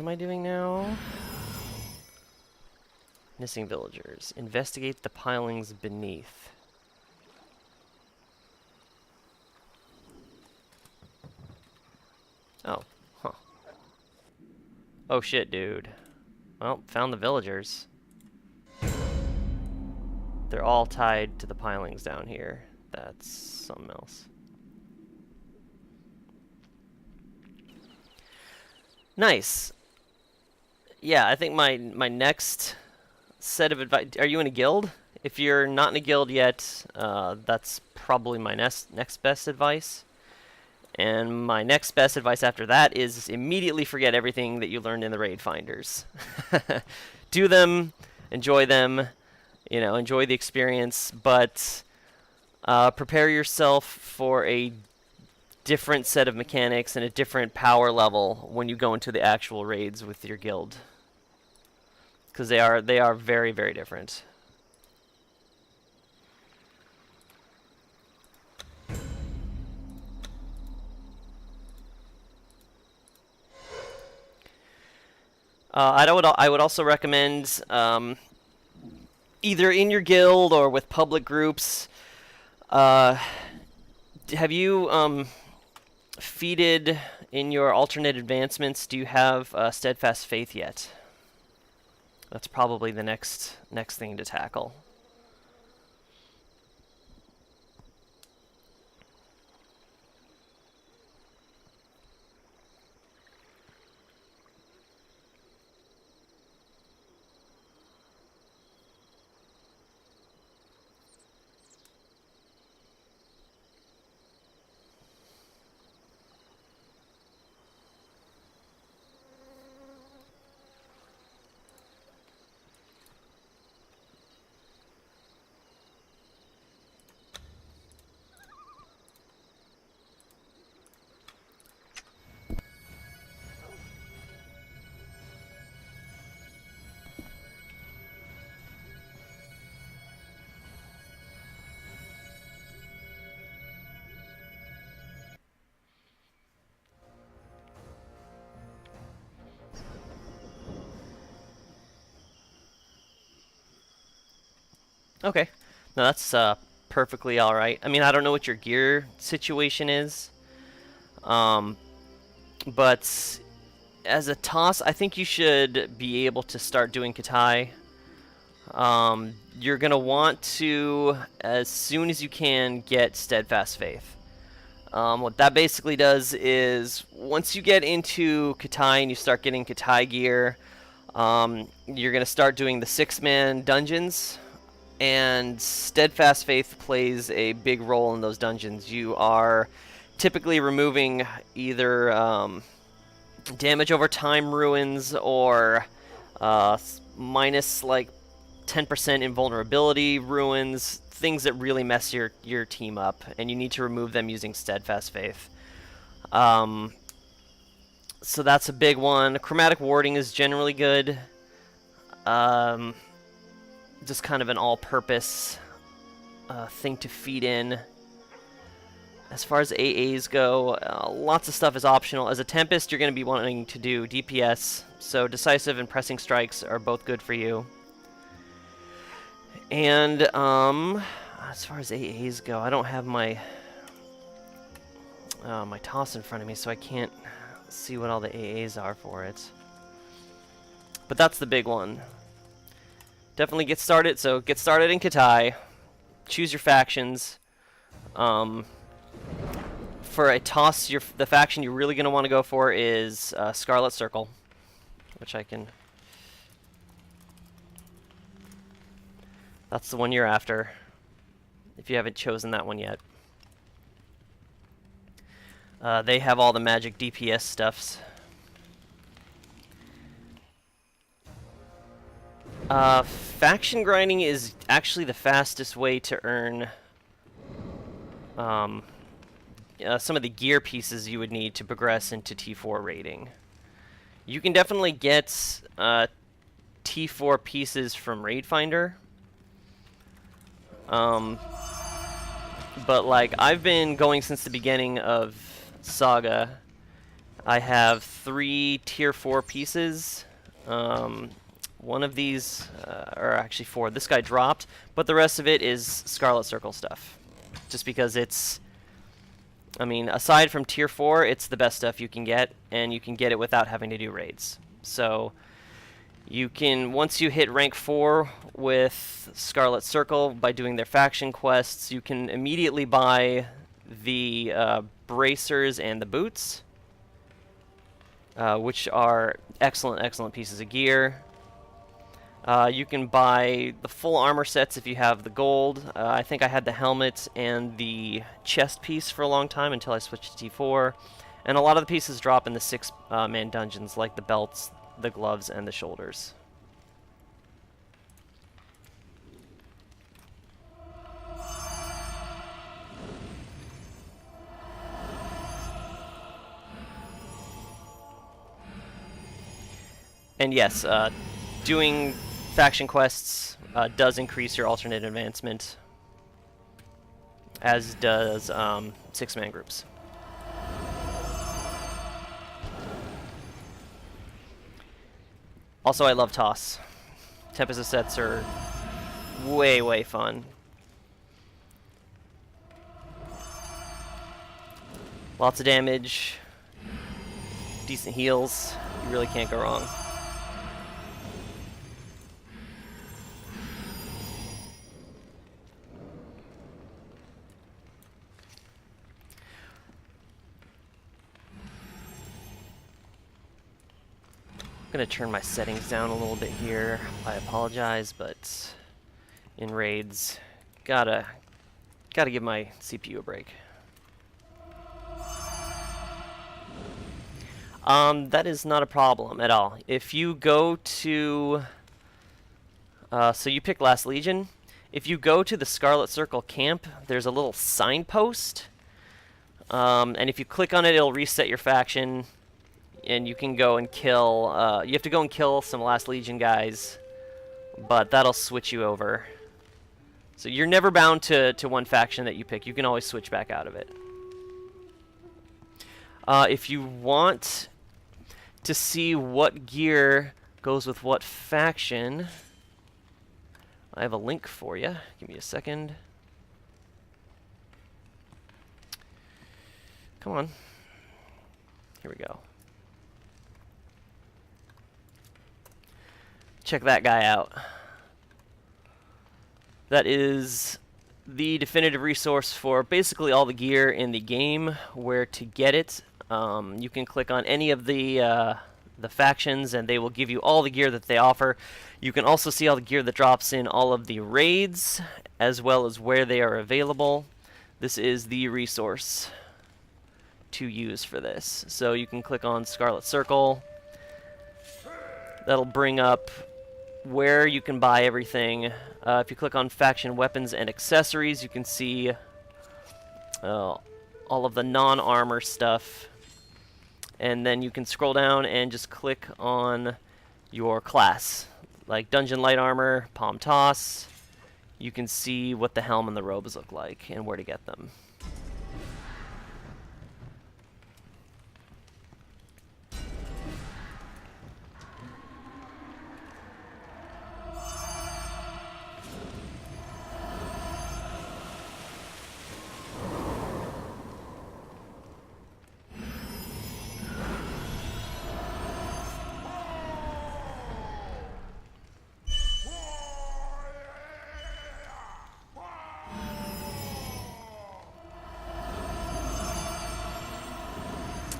am I doing now? Missing villagers. Investigate the pilings beneath. Oh, huh. Oh shit, dude. Well, found the villagers. They're all tied to the pilings down here. That's something else. Nice. Yeah, I think my next set of advice. Are you in a guild? If you're not in a guild yet, that's probably my next best advice. And my next best advice after that is immediately forget everything that you learned in the raid finders. Do them, enjoy them, you know, enjoy the experience, but prepare yourself for a different set of mechanics and a different power level when you go into the actual raids with your guild. Because they are very, very different. I would also recommend either in your guild or with public groups. Have you feated in your alternate advancements? Do you have steadfast faith yet? That's probably the next thing to tackle. Okay. No, that's perfectly all right. I mean, I don't know what your gear situation is, but as a toss, I think you should be able to start doing Katai. You're going to want to, as soon as you can, get Steadfast Faith. What that basically does is, once you get into Katai and you start getting Katai gear, you're going to start doing the 6-man dungeons. And Steadfast Faith plays a big role in those dungeons. You are typically removing either damage over time ruins or minus like 10% invulnerability ruins, things that really mess your team up, and you need to remove them using Steadfast Faith. So that's a big one. Chromatic warding is generally good. Just kind of an all-purpose thing to feed in. As far as AAs go, lots of stuff is optional. As a Tempest, you're going to be wanting to do DPS, so Decisive and Pressing Strikes are both good for you. And as far as AAs go, I don't have my my toss in front of me, so I can't see what all the AAs are for it. But that's the big one. Definitely get started. So get started in Katai. Choose your factions. For a toss, the faction you're really going to want to go for is Scarlet Circle, which I can... That's the one you're after, if you haven't chosen that one yet. They have all the magic DPS stuffs. Faction grinding is actually the fastest way to earn some of the gear pieces you would need to progress into T4 rating. You can definitely get T4 pieces from Raid Finder. But like, I've been going since the beginning of Saga. I have 3 tier 4 pieces. One of these, or actually 4, this guy dropped, but the rest of it is Scarlet Circle stuff. Just because it's, I mean, aside from tier 4, it's the best stuff you can get, and you can get it without having to do raids. So you can, once you hit rank 4 with Scarlet Circle by doing their faction quests, you can immediately buy the bracers and the boots, which are excellent pieces of gear. You can buy the full armor sets if you have the gold. I think I had the helmet and the chest piece for a long time until I switched to T4. And a lot of the pieces drop in the 6-man dungeons, like the belts, the gloves, and the shoulders. And yes, doing faction quests does increase your alternate advancement, as does 6-man groups. Also, I love Toss. Tempest sets are way fun. Lots of damage, decent heals. You really can't go wrong. I'm going to turn my settings down a little bit here. I apologize, but in raids, gotta give my CPU a break. That is not a problem at all. If you go to, so you pick Last Legion. If you go to the Scarlet Circle camp, there's a little signpost, and if you click on it, it'll reset your faction. And you can go and kill, you have to go and kill some Last Legion guys, but that'll switch you over. So you're never bound to one faction that you pick. You can always switch back out of it. If you want to see what gear goes with what faction, I have a link for you. Give me a second. Come on. Here we go. Check that guy out. That is the definitive resource for basically all the gear in the game, where to get it. You can click on any of the factions and they will give you all the gear that they offer. You can also see all the gear that drops in all of the raids, as well as where they are available. This is the resource to use for this. So you can click on Scarlet Circle. That'll bring up where you can buy everything. If you click on faction weapons and accessories, you can see all of the non-armor stuff. And then you can scroll down and just click on your class, like Dungeon Light Armor, Palm Toss. You can see what the helm and the robes look like and where to get them.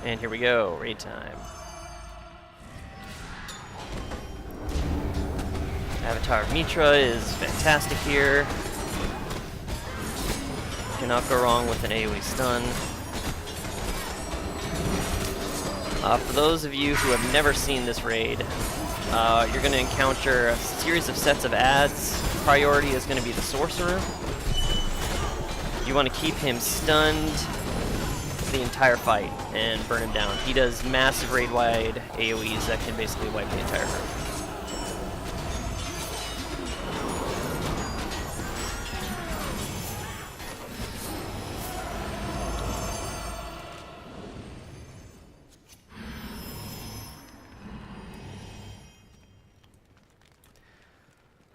And here we go, raid time. Avatar of Mitra is fantastic here. Cannot go wrong with an AoE stun. For those of you who have never seen this raid, you're going to encounter a series of sets of ads. Priority is going to be the Sorcerer. You want to keep him stunned the entire fight and burn him down. He does massive raid-wide AoEs that can basically wipe the entire group.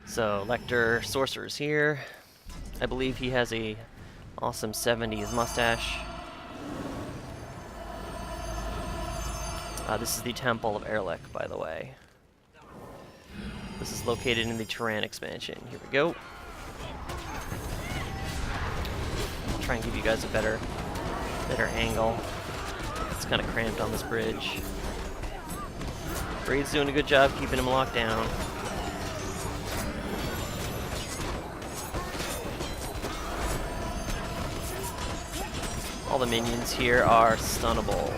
So Lecter Sorcerer's here. I believe he has a awesome 70s mustache. This is the Temple of Erlik, by the way. This is located in the Terran expansion. Here we go. I'll try and give you guys a better angle. It's kind of cramped on this bridge. Braid's doing a good job keeping him locked down. All the minions here are stunnable.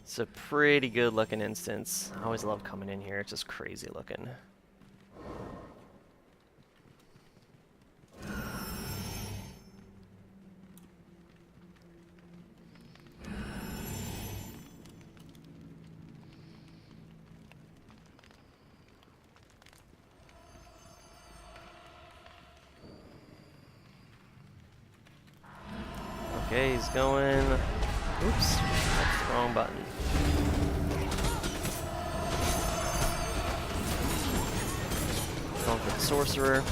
It's a pretty good looking instance. I always love coming in here, it's just crazy looking. Okay, he's going. Oops, that's the wrong button. Going for the sorcerer.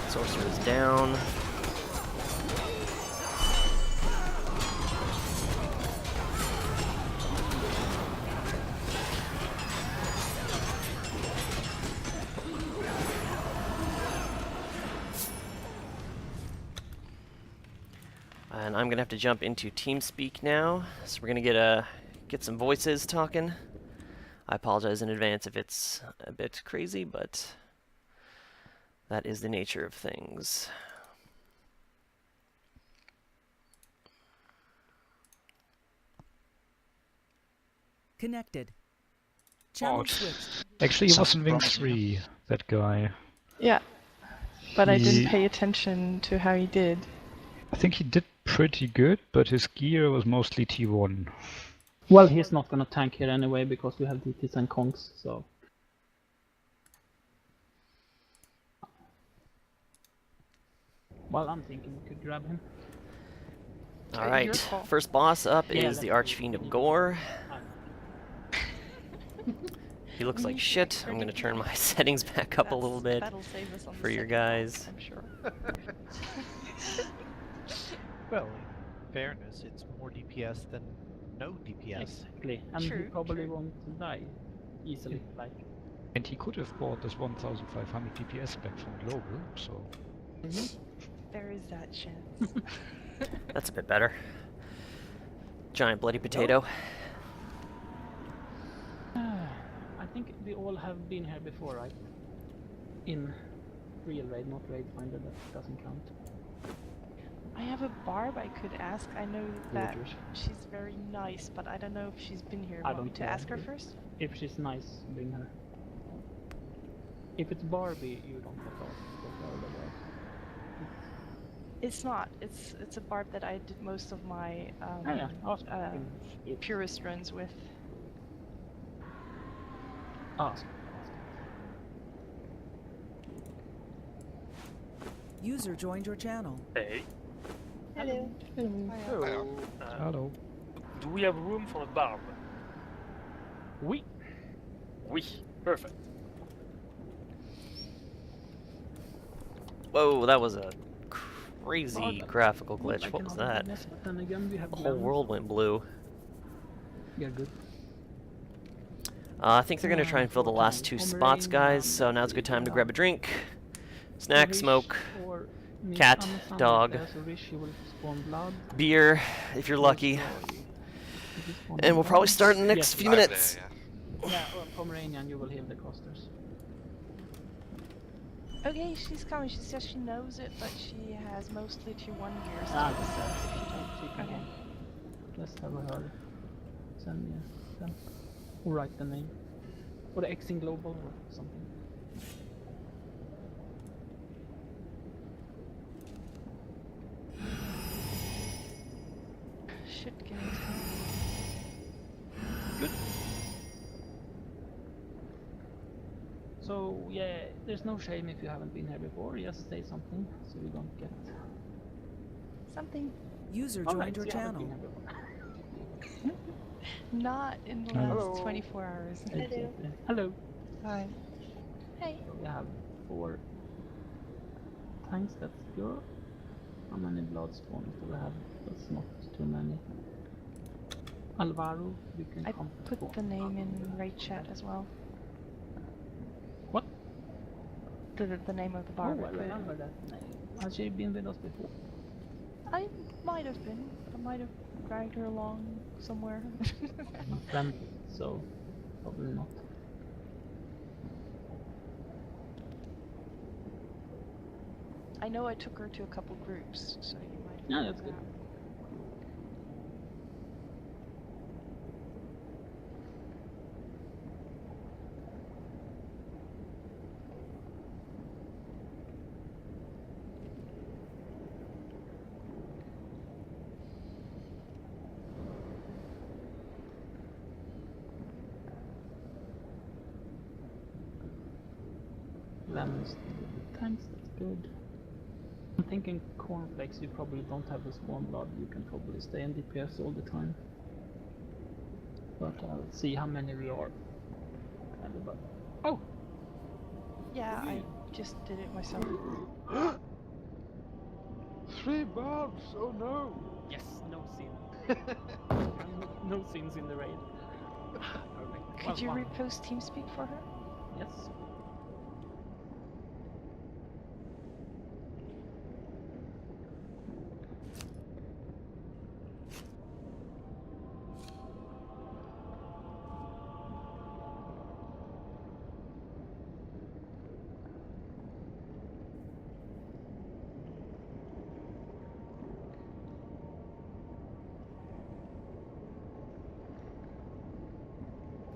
Sorcerer's down. And I'm gonna have to jump into TeamSpeak now, so we're gonna get some voices talking. I apologize in advance if it's a bit crazy, but that is the nature of things. Connected. Channel switched. Actually, he was in Wing 3, that guy. Yeah, but I didn't pay attention to how he did. I think he did pretty good, but his gear was mostly T1. Well, he's not gonna tank here anyway because we have DTs and Kongs, so. Well, I'm thinking we could grab him. Alright, first boss up is the Archfiend of Gore. He looks like shit. I'm gonna turn my settings back up a little bit for your guys. I'm sure. Well, in fairness, it's more DPS than no DPS. Exactly, and he probably won't die easily. Like. And he could have bought this 1500 DPS back from Global, so... There is that chance. That's a bit better. Giant bloody potato. I think we all have been here before, right? In real raid, not raid finder, that doesn't count. I have a barb I could ask. I know that she's very nice, but I don't know if she's been here. Want me to ask her first? If she's nice, bring her. If it's Barbie, you don't have to ask. It's not. It's a barb that I did most of my purist runs with. Ask. User joined your channel. Hey. Hello. Hello. Hello. Do we have room for a barb? Oui. Oui. Perfect. Whoa, that was a crazy graphical glitch. What was that? Then again, we have The whole world went blue. Yeah, good. I think they're gonna try and fill the last two spots, guys, so now's a good time to grab a drink. Snack, smoke, cat, dog, beer, if you're lucky. And we'll probably start in the next few minutes. Yeah, Pomeranian, you will heal the costers. Okay, she's coming. She says she knows it, but she has mostly tier 1 gear. Ah, that's if you don't see again. Let's have a hurry. send me them. Or write the name. Or the X in global or something. Shit, give me time. So yeah, there's no shame if you haven't been here before. Just say something so you don't get. Something. User Alright, joined your so you haven't been channel. here before. Not in the Hello. last 24 hours. Exactly. Hello. Hi. Hey. So we have 4 tanks. That's good. How many blood spawns do we have? That's not too many. Alvaro, you can I come to put spawn. the name in raid chat as well. What? The name of the bar. Oh, I remember that name. Has she been with us before? I might have been. I might have dragged her along somewhere. Friendly, so probably not. I know I took her to a couple groups, so you might. Yeah, that's good. Lemons, thanks, that's good. I'm thinking cornflakes, you probably don't have the spawn blood, you can probably stay in DPS all the time. But I'll see how many we are. Oh! Yeah, I just did it myself. 3 barbs! Oh no! Yes, no sin. No sins in the raid. Perfect. Could you One. repost TeamSpeak for her? Yes.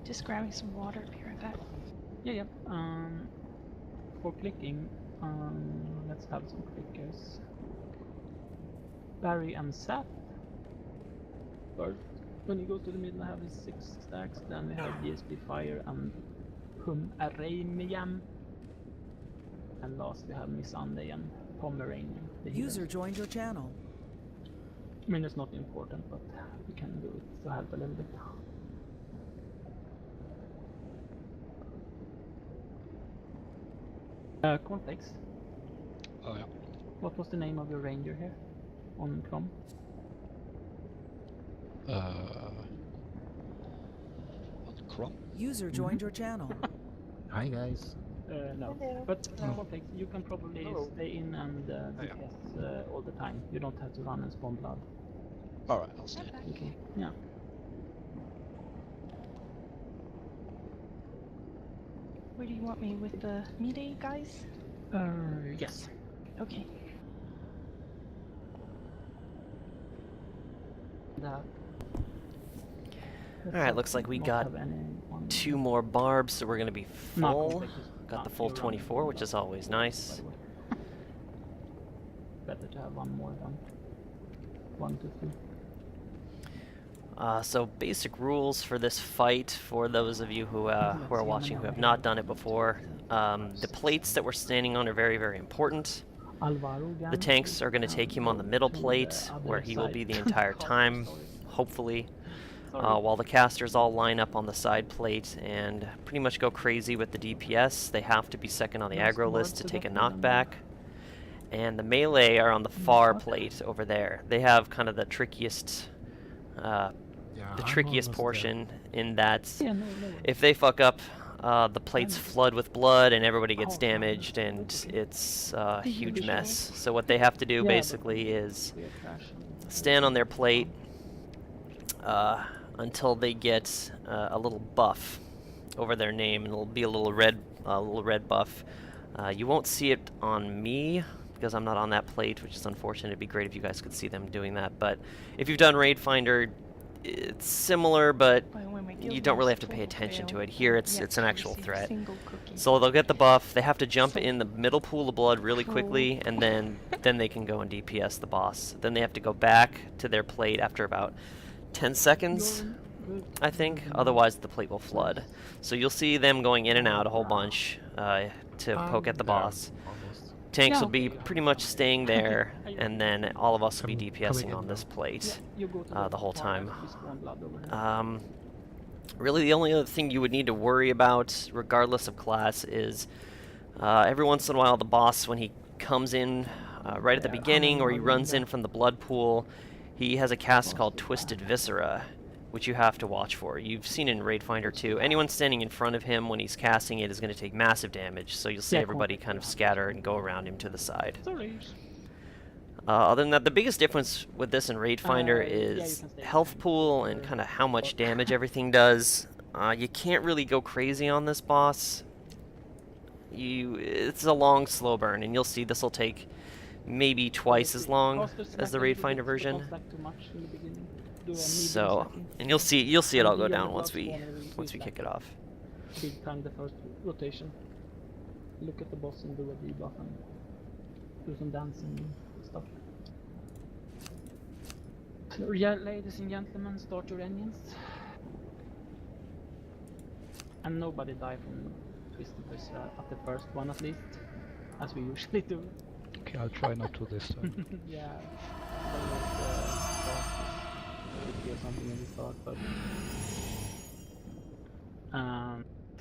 Just grabbing some water. Be right back. Yeah. For clicking, let's have some clickers. Barry and Zath. First, when you go to the middle, I have the 6 stacks. Then we have DSP Fire and Pomeranian. And last we have Miss Sunday and Pomeranian. The User healers. joined your channel. I mean, it's not important, but we can do it to help a little bit. Cornflakes. Oh, yeah. What was the name of your ranger here on Chrome? On Chrome? User joined your channel. Hi guys. No. Hello. But Hello. Cornflakes, you can probably Hello. stay in and DPS all the time. You don't have to run and spawn blood. Alright, I'll stay. I'm back. Okay. Yeah. Where do you want me with the melee guys? Yes. Okay. Alright, looks like we got 2 more barbs, so we're gonna be full. Got the full 24, which is always nice. Better to have one more than 1 to 3. So basic rules for this fight for those of you who are watching who have not done it before. The plates that we're standing on are very, very important. The tanks are going to take him on the middle plate, where he will be the entire time, hopefully, while the casters all line up on the side plate and pretty much go crazy with the DPS. They have to be second on the aggro list to take a knockback. And the melee are on the far plate over there. They have kind of the trickiest portion in that if they fuck up, the plates flood with blood and everybody gets damaged and it's a huge mess. So what they have to do basically is stand on their plate until they get a little buff over their name, and it'll be a little red buff. You won't see it on me because I'm not on that plate, which is unfortunate. It'd be great if you guys could see them doing that. But if you've done Raid Finder, it's similar, but When my you guild don't really have mates to pay all attention to fail, it. Here, we it's an actually actual receive a threat. single cookie. So they'll get the buff. They have to jump So- in the middle pool of blood really Cool. quickly, and then they can go and DPS the boss. Then they have to go back to their plate after about 10 seconds, I think. Otherwise, the plate will flood. So you'll see them going in and out a whole bunch to poke at the boss. Almost. Tanks Yeah, will be okay. pretty much staying there, and then all of us will be Coming DPSing in on this now. plate You go to the whole far time. left, we spawn blood over here. Really, the only other thing you would need to worry about, regardless of class, is every once in a while the boss, when he comes in right at the beginning or he runs in from the blood pool, he has a cast called Twisted Viscera, which you have to watch for. You've seen in Raid Finder too. Anyone standing in front of him when he's casting it is going to take massive damage, so you'll see Yeah, everybody kind of scatter and go around him to the side. Sorry. Other than that, the biggest difference with this and Raid Finder Yeah, you is can stay health pool and kind of how much damage everything does. You can't really go crazy on this boss. It's a long, slow burn, and you'll see this will take maybe twice as long as the Raid Finder version. So, and you'll see it all go down once we kick it off. Big time the first rotation. Look at the boss and do a debuff and do some dancing stuff. So, yeah, ladies and gentlemen, start your engines. And nobody die from Twisted Viscera at the first one at least, as we usually do. Okay, I'll try not to this time. Yeah. Or something in the start, but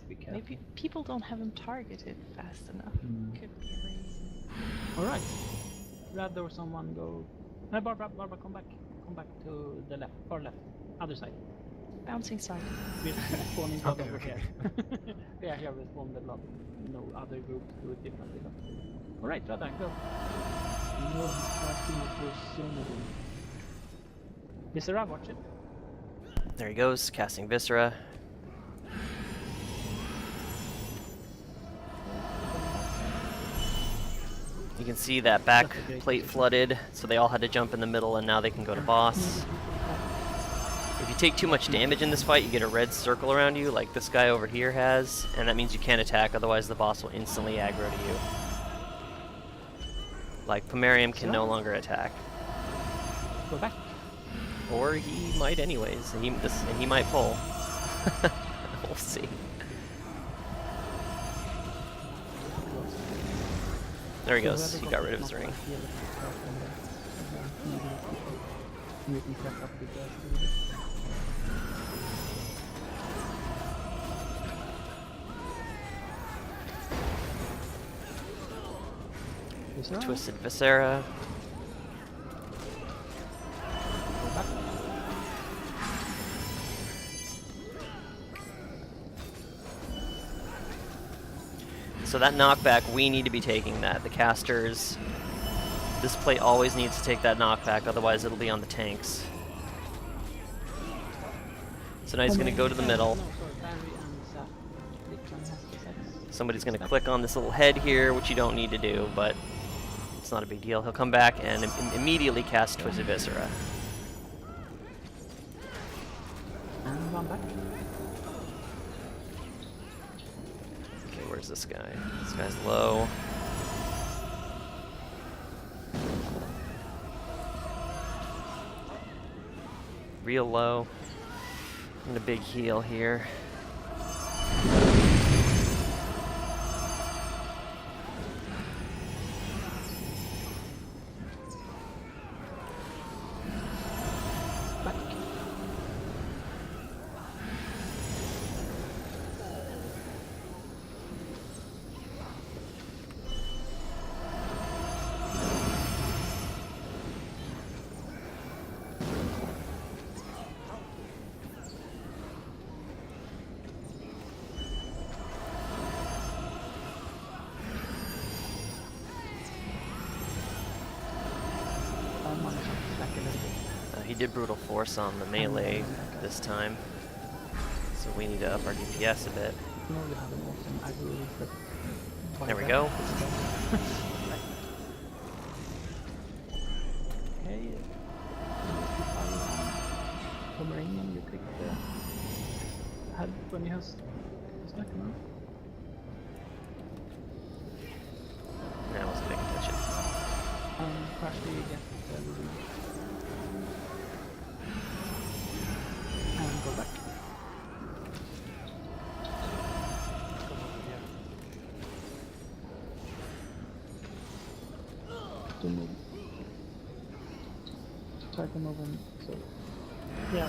be careful. Maybe people don't have him targeted fast enough. Could be a reason. Alright. Rather someone go. No, Barbara, come back. Come back to the left, far left, other side. Bouncing side. We're spawning blood Okay, over okay. here. Yeah, here we spawn the blood. No other groups do it differently. Alright, Radar, go. No, he's casting it for soon. Viscera, watch it. There he goes, casting Viscera. You can see that back plate flooded, so they all had to jump in the middle, and now they can go to boss. If you take too much damage in this fight, you get a red circle around you, like this guy over here has, and that means you can't attack, otherwise the boss will instantly aggro to you. Like, Pomerium can no longer attack. Go back. Or he might anyways, and he might pull. We'll see. There he goes, he got rid of his ring. Twisted Viscera. So that knockback, we need to be taking that. The casters, this plate always needs to take that knockback, otherwise it'll be on the tanks. So now he's going to go to the middle. Somebody's going to click on this little head here, which you don't need to do, but it's not a big deal. He'll come back and immediately cast Twisted Viscera. And one back. Okay, where's this guy? This guy's low. Real low. And a big heal here. He did Brutal Force on the melee this time, so we need to up our DPS a bit. There we go. Pomeranian, you take the head when he has his back now. I wasn't paying attention. Partially you get the read. And go back. Come over here. To move. Try to move him, so... Yeah.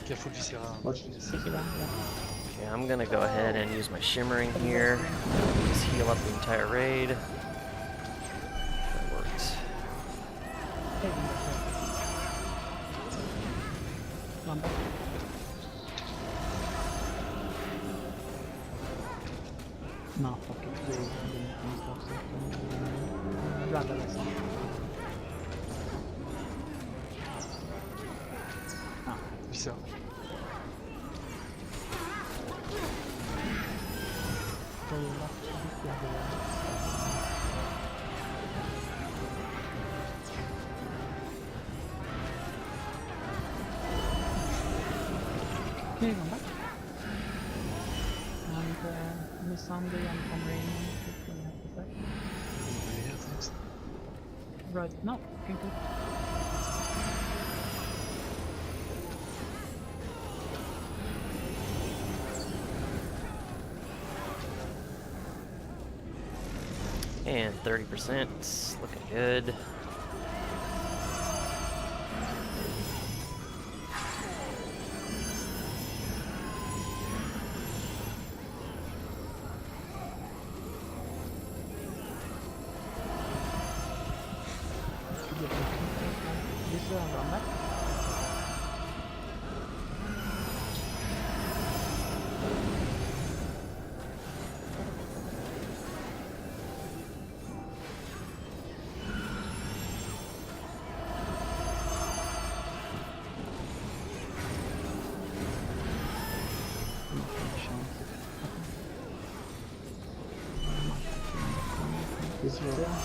Careful, Viscera. Watch the Sekira, yeah. Okay, I'm gonna go ahead and use my shimmering here. Just heal up the entire raid. That works. Come back. No, fuck it. Rather less. Viscera. Okay, come back. And Miss Sunday and Pomeranian, if you have to say. Over here, thanks. Right, no, can go. And 30%, looking good. This is run back. This way. Yeah.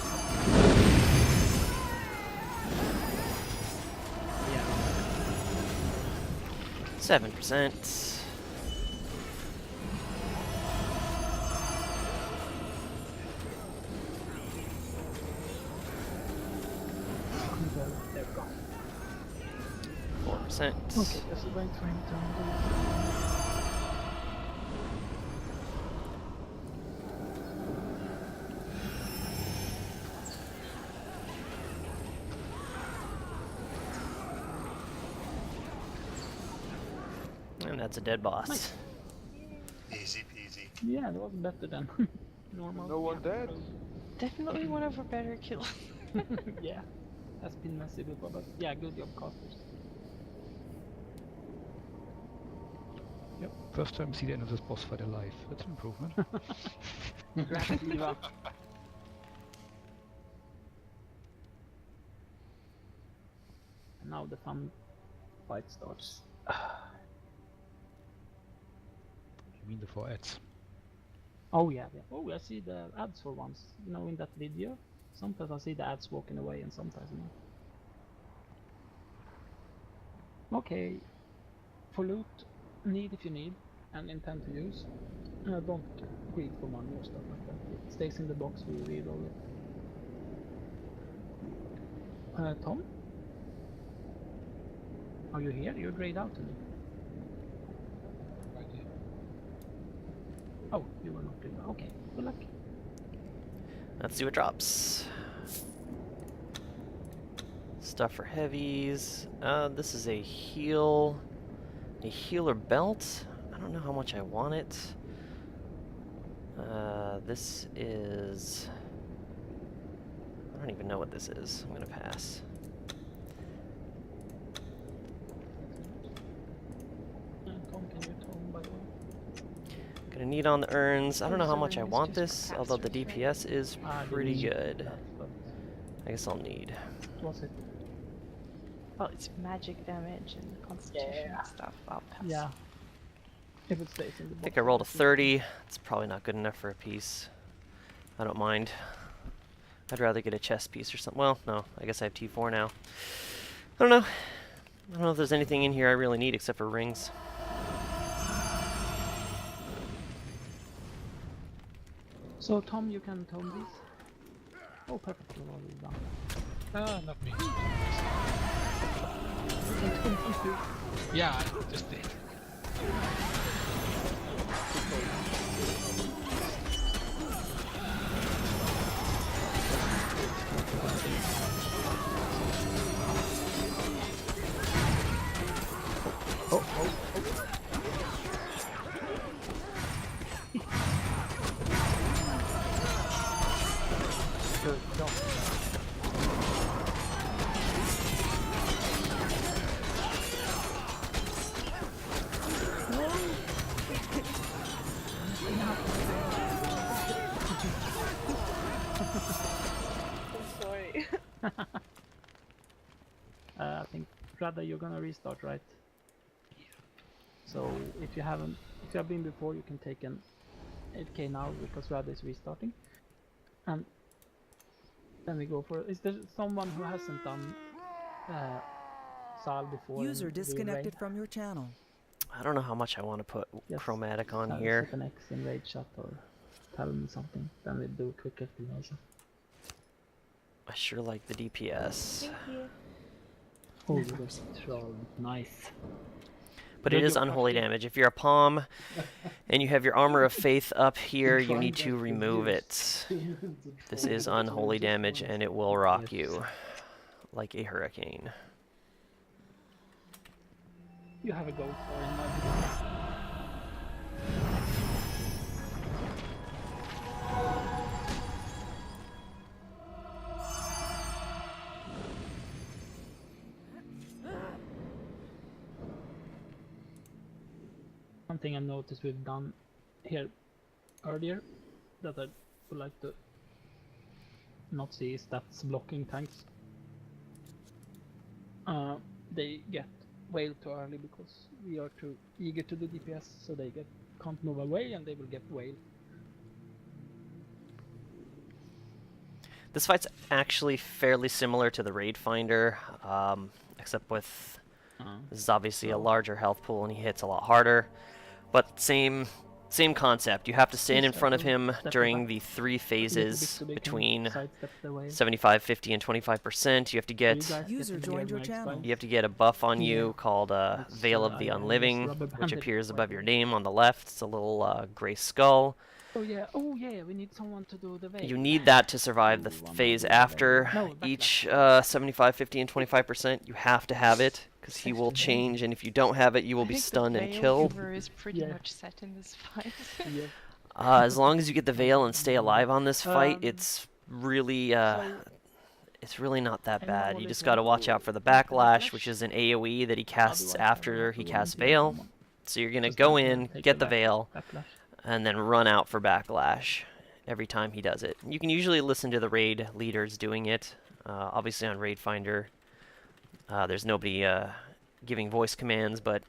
7%. There we go. 4%. Okay, just wait for him to And that's a dead boss. Nice. Easy peasy. Yeah, that was better than normal. No one dead. Definitely one of our better kills. Yeah, has been messy before, but yeah, good job, casters. Yep, first time see the end of this boss fight alive. That's an improvement. Grab Eva. And now the fun fight starts. You mean the 4 ads? Oh yeah, yeah. Oh, I see the ads for once. You know, in that video. Sometimes I see the ads walking away and sometimes no. Okay. For loot, need if you need, and intend to use. Don't greed for money or stuff like that. It stays in the box, we reroll it. Tom? Are you here? You're grayed out to me. Oh, you were not grayed out. Okay, good luck. Let's see what drops. Stuff for heavies. This is a healer belt. I don't know how much I want it. This is... I don't even know what this is. I'm gonna pass. Tom, can you Tom, by the way? Gonna need on the urns. I don't know how So much I it's want just this, although the capacitors, right? DPS is The pretty need good. that, but I guess I'll need. was it? Well, it's magic damage and constitution Yeah. and stuff. I'll pass. Yeah. If it stays in the I box. think I rolled a 30. It's probably not good enough for a piece. I don't mind. I'd rather get a chest piece or something. Well, no, I guess I have T4 now. I don't know. I don't know if there's anything in here I really need except for rings. So Tom, you can tome these. Oh, perfect. You're already done. Ah, not me. Yeah, I just did. Good job. I'm sorry. I think rather you're gonna restart, right? So if you have been before, you can take an 8k now because Rada is restarting, and then we go for. Is there someone who hasn't done Sal before? in User real disconnected raid? from your channel. I don't know how much I want to put Yes, chromatic on Sal, here. Set an X in raid shot or tell me something. Then we do a quick FP also. I sure like the DPS. Thank you. Oh, you got troll. Nice. But it Good is job, unholy Patrick. damage. If you're a palm and you have your armor of faith up here, you need to remove it. This is unholy damage and it will rock you like a hurricane. You have a gold for in my video. One thing I noticed we've done here earlier that I would like to not see is that's blocking tanks. They get whale too early because we are too eager to do DPS, so they can't move away and they will get whale. This fight's actually fairly similar to the Raid Finder, except with this is obviously a larger health pool and he hits a lot harder. But same concept. You have to stand in front of him during the 3 phases between 75, 50, and 25%. You have to get User joined your channel. a buff on you called Veil of the Unliving, which appears above your name on the left. It's a little gray skull. Oh yeah, we need someone to do the veil. You need that to survive the phase after each 75, 50, and 25%. You have to have it, because he will change, and if you don't have it, you will be stunned and killed. The veil is pretty much set in this fight. As long as you get the veil and stay alive on this fight, it's really not that bad. You just gotta watch out for the backlash, which is an AoE that he casts after he casts veil. So you're gonna go in, get the veil, and then run out for backlash every time he does it. You can usually listen to the raid leaders doing it. Obviously on Raid Finder, there's nobody giving voice commands, but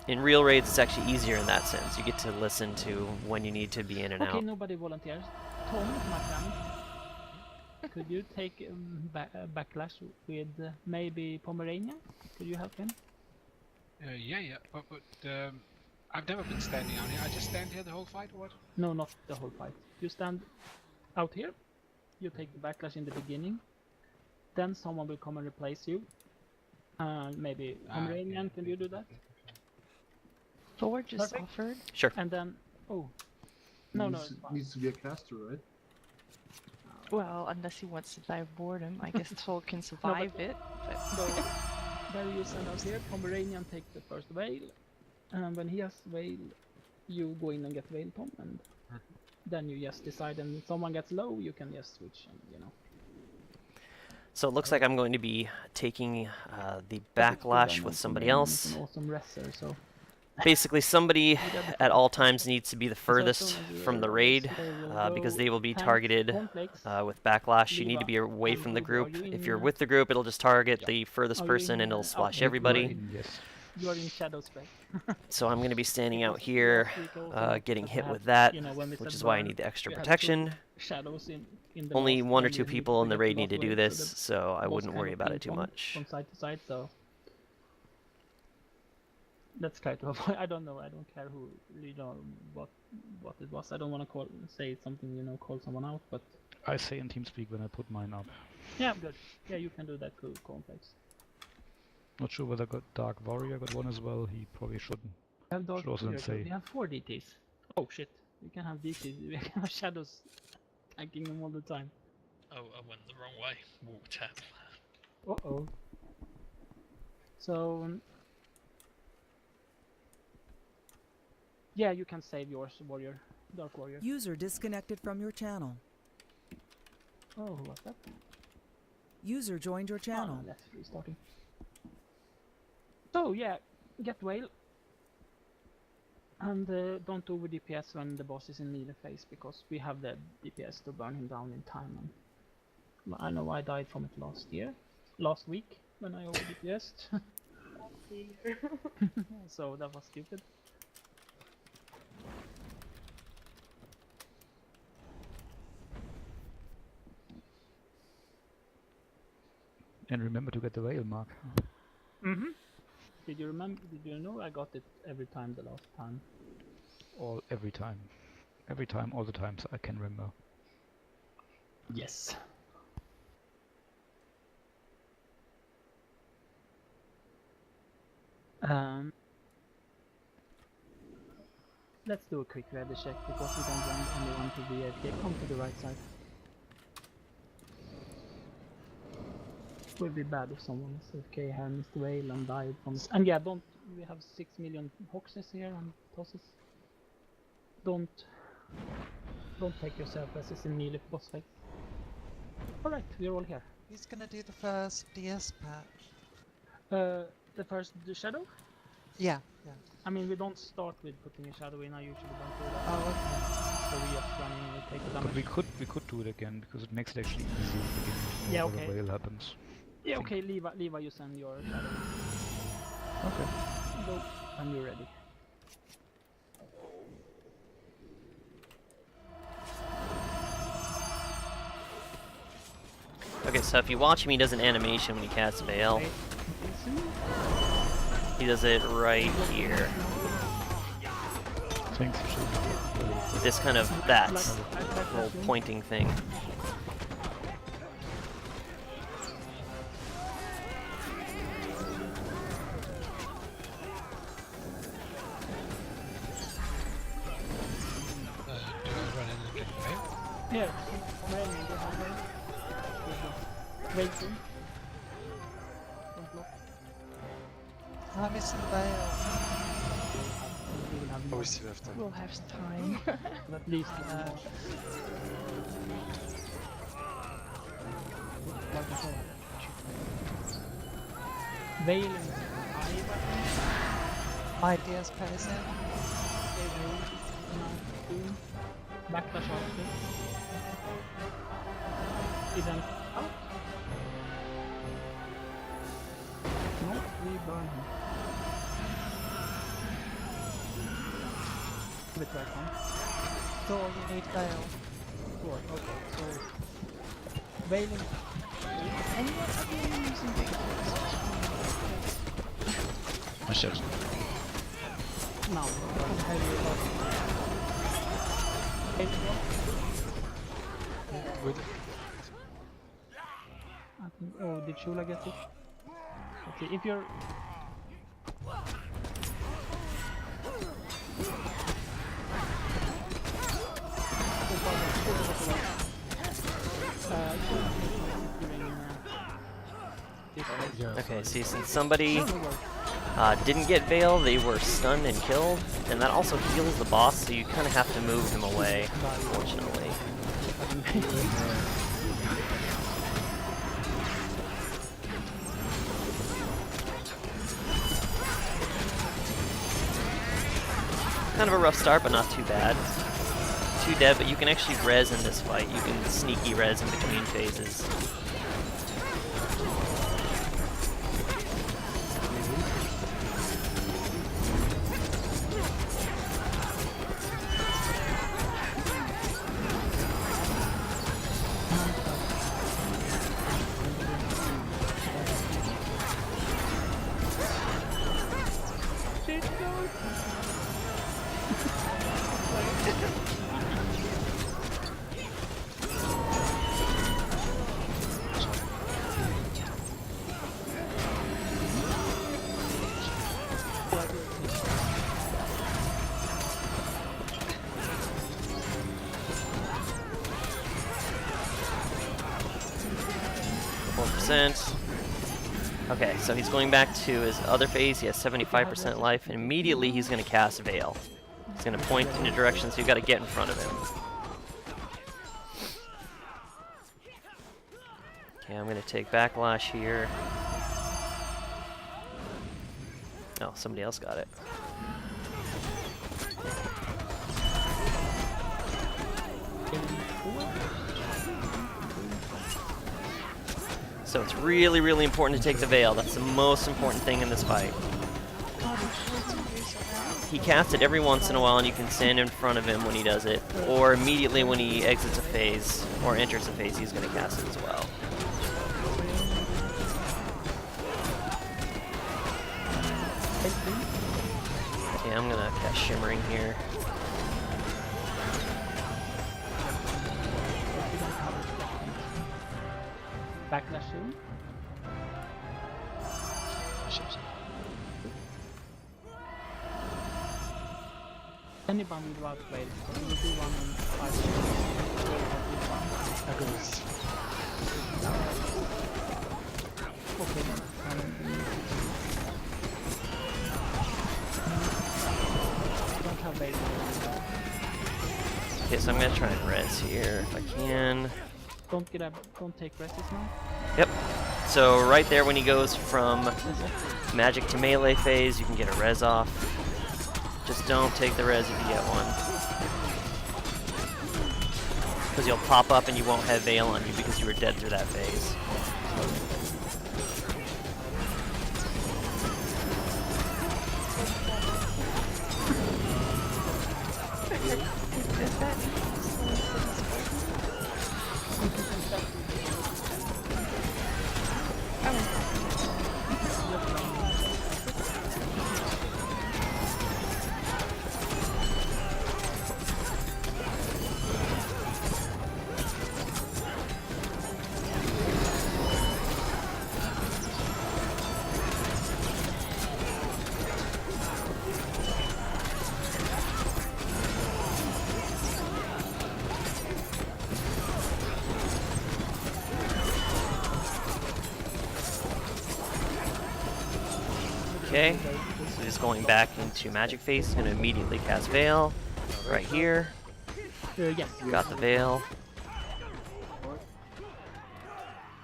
in real raids it's actually easier in that sense. You get to listen to when you need to be in and Okay, out. nobody volunteers. Tom, my friend, could you take backlash with maybe Pomeranian? Could you help him? Yeah, but I've never been standing out here. I just stand here the whole fight, or what? No, not the whole fight. You stand out here, you take the backlash in the beginning, then someone will come and replace you. Maybe Pomeranian, can you do that? Forward just Perfect. offered. Sure. And then, no, it's fine. Needs to be a caster, right? Well, unless he wants to die of boredom, I guess Sol can survive it. But So, there you stand out here, Pomeranian take the first veil, and when he has veil, you go in and get veil, Tom, and then you just decide, and if someone gets low, you can just switch, and you know. So it looks like I'm going to be taking the backlash with somebody else. An awesome wrestler, so. Basically, somebody at all times needs to be the furthest from the raid, because they will be targeted with backlash. You need to be away from the group. If you're with the group, it'll just target the furthest person and it'll splash everybody. Yes. You are in shadow spec. So I'm going to be standing out here, getting hit with that, which is why I need the extra protection. Shadows in in the Only last one or when two we people in the get the raid need last to do wave, this, so so I was wouldn't kind worry of about it too ping-pong much. from side to side, so let's try to avoid. I don't know. I don't care who what it was. I don't want to say something, you know, call someone out, but I say in TeamSpeak when I put mine up. yeah, good. Yeah, you can do that too, Complex. Not sure whether Dark Warrior got one as well. He probably shouldn't. We have Dark Should also then Warrior too. say. We have 4 DTs. Oh shit. We can have DTs. We can have shadows attacking them all the time. Oh, I went the wrong way. Walk tab. Uh-oh. So yeah, you can save yours, Warrior. Dark Warrior. User disconnected from your channel. Oh, who was that? User joined your channel. Ah, that's restarting. So yeah, get whale. And don't over DPS when the boss is in melee phase, because we have the DPS to burn him down in time. And I know I died from it last week, when I over DPS'd. So that was stupid. And remember to get the whale mark. Mm-hmm. Did you remember? Did you know I got it every time the last time? Every time, all the times I can remember. Yes. Let's do a quick weather check because we don't want anyone to be AFK. Come to the right side. It would be bad if someone is AFK here, missed whale and died from. And yeah, don't. We have 6 million hoxes here and tosses. Don't take yourself as it's in melee boss fight. Alright, we're all here. Who's gonna do the first DS patch? The first shadow? Yeah, yeah. I mean, we don't start with putting a shadow in. I usually don't do that. Oh, okay. So we just run in and we take the But damage. we could do it again because it makes it actually easy at the beginning. Yeah, before okay. the whale happens. Yeah, okay, Levi, you send your shadow. Okay. Go when you're ready. Okay, so if you watch him, he does an animation when he casts Veil. Okay. He does it right here. Thanks. This kind of that little pointing thing. Do I run in and get the whale? Yeah, wait. Don't block. I'm missing the veil. We will have Oh, more. we still have time. We'll have time. But at least Veiling. My DS pet is in. Backlash after. Isn't out. No, we burn him. Give it right on. So you need veil. Sure, okay, so Veiling. Anyone again using big Myself. Now, I think, oh, did Shula get it? Okay, if you're... Okay, see, since somebody didn't get Veil, they were stunned and killed, and that also heals the boss, so you kind of have to move him away, unfortunately. Kind of a rough start, but not too bad. 2 dead, but you can actually res in this fight. You can sneaky res in between phases. 25%. Okay, so he's going back to his other phase. He has 75% life, and immediately he's going to cast Veil. He's going to point in a direction, so you've got to get in front of him. Okay, I'm going to take Backlash here. Oh, somebody else got it. So it's really, really important to take the Veil. That's the most important thing in this fight. He casts it every once in a while, and you can stand in front of him when he does it, or immediately when he exits a phase or enters a phase, he's going to cast it as well. Okay, I'm going to cast Shimmering here. Backlash soon. Anyone without waves, but we will do one in 5 seconds. That goes. Okay. Don't have waves. Okay, so I'm going to try and res here if I can. Don't take resist now. Yep. So right there when he goes from magic to melee phase, you can get a res off. Just don't take the res if you get one. Because you'll pop up and you won't have Veil on you because you were dead through that phase. Is that Okay, so he's going back into magic phase. He's going to immediately cast Veil. Right here. Yes. Got the Veil.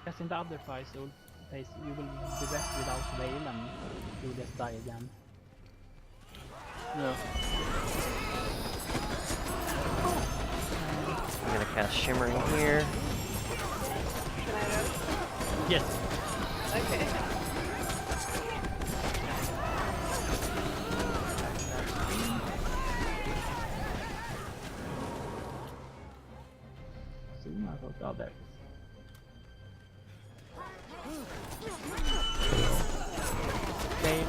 As in the other phase, you will be rest without veil and you will just die again. Yeah. I'm going to cast Shimmering here. Can I go? Yes. Okay. Oh, there. Veil.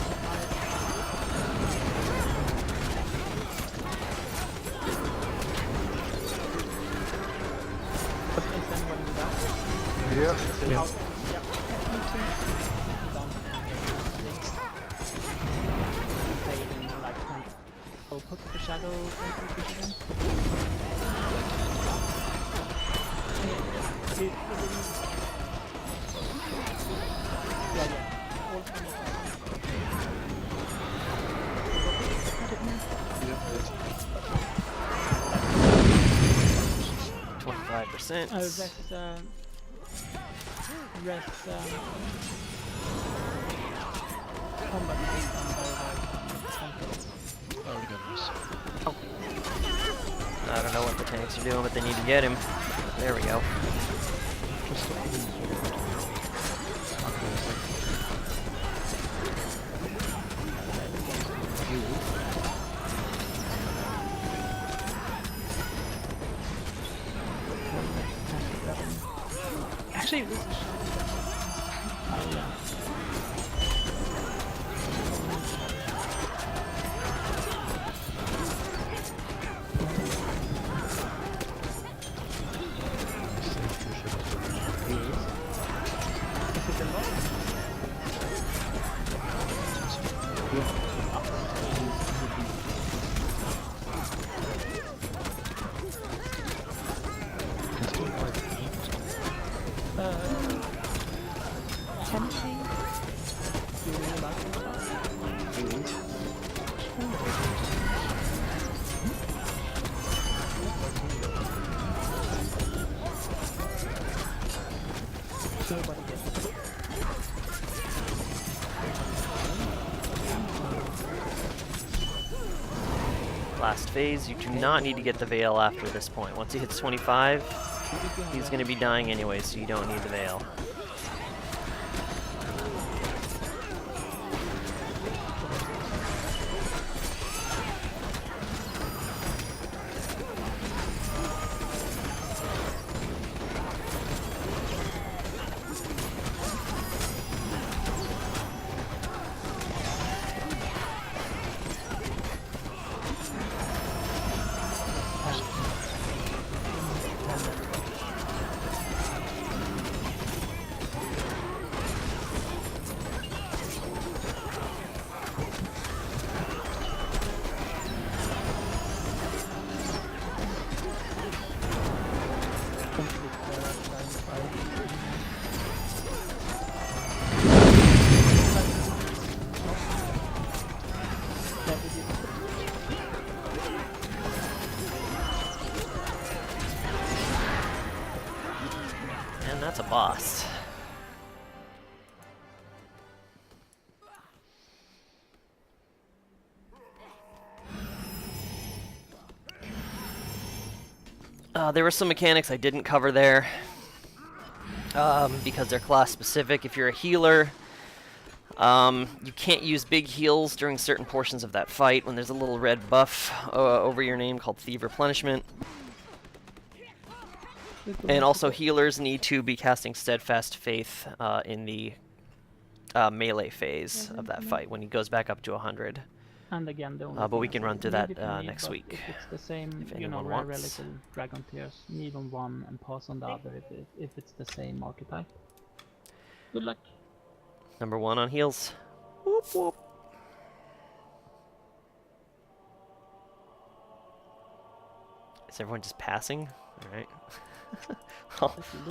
Is anyone with that? Yeah. Out. Yep. Done. Veil in like 20. Oh, put the shadow again. Yeah. 25%. Rest combat is done by I don't know what the tanks are doing, but they need to get him. There we go. Actually, this is Last phase, you do not need to get the Veil after this point. Once he hits 25, he's going to be dying anyway, so you don't need the Veil. And that's a boss. There were some mechanics I didn't cover there because they're class specific. If you're a healer, you can't use big heals during certain portions of that fight when there's a little red buff over your name called Thief Replenishment. And also healers need to be casting Steadfast Faith in the melee phase of that fight when he goes back up to 100. And again, the only but we thing can is run through need that if you need, next but week. If it's the same, if you know, anyone rare wants. relic and dragon tears, need on one and pass on the other if it's the same archetype. Good luck. Number 1 on heals. Whoop whoop. Is everyone just passing? Alright.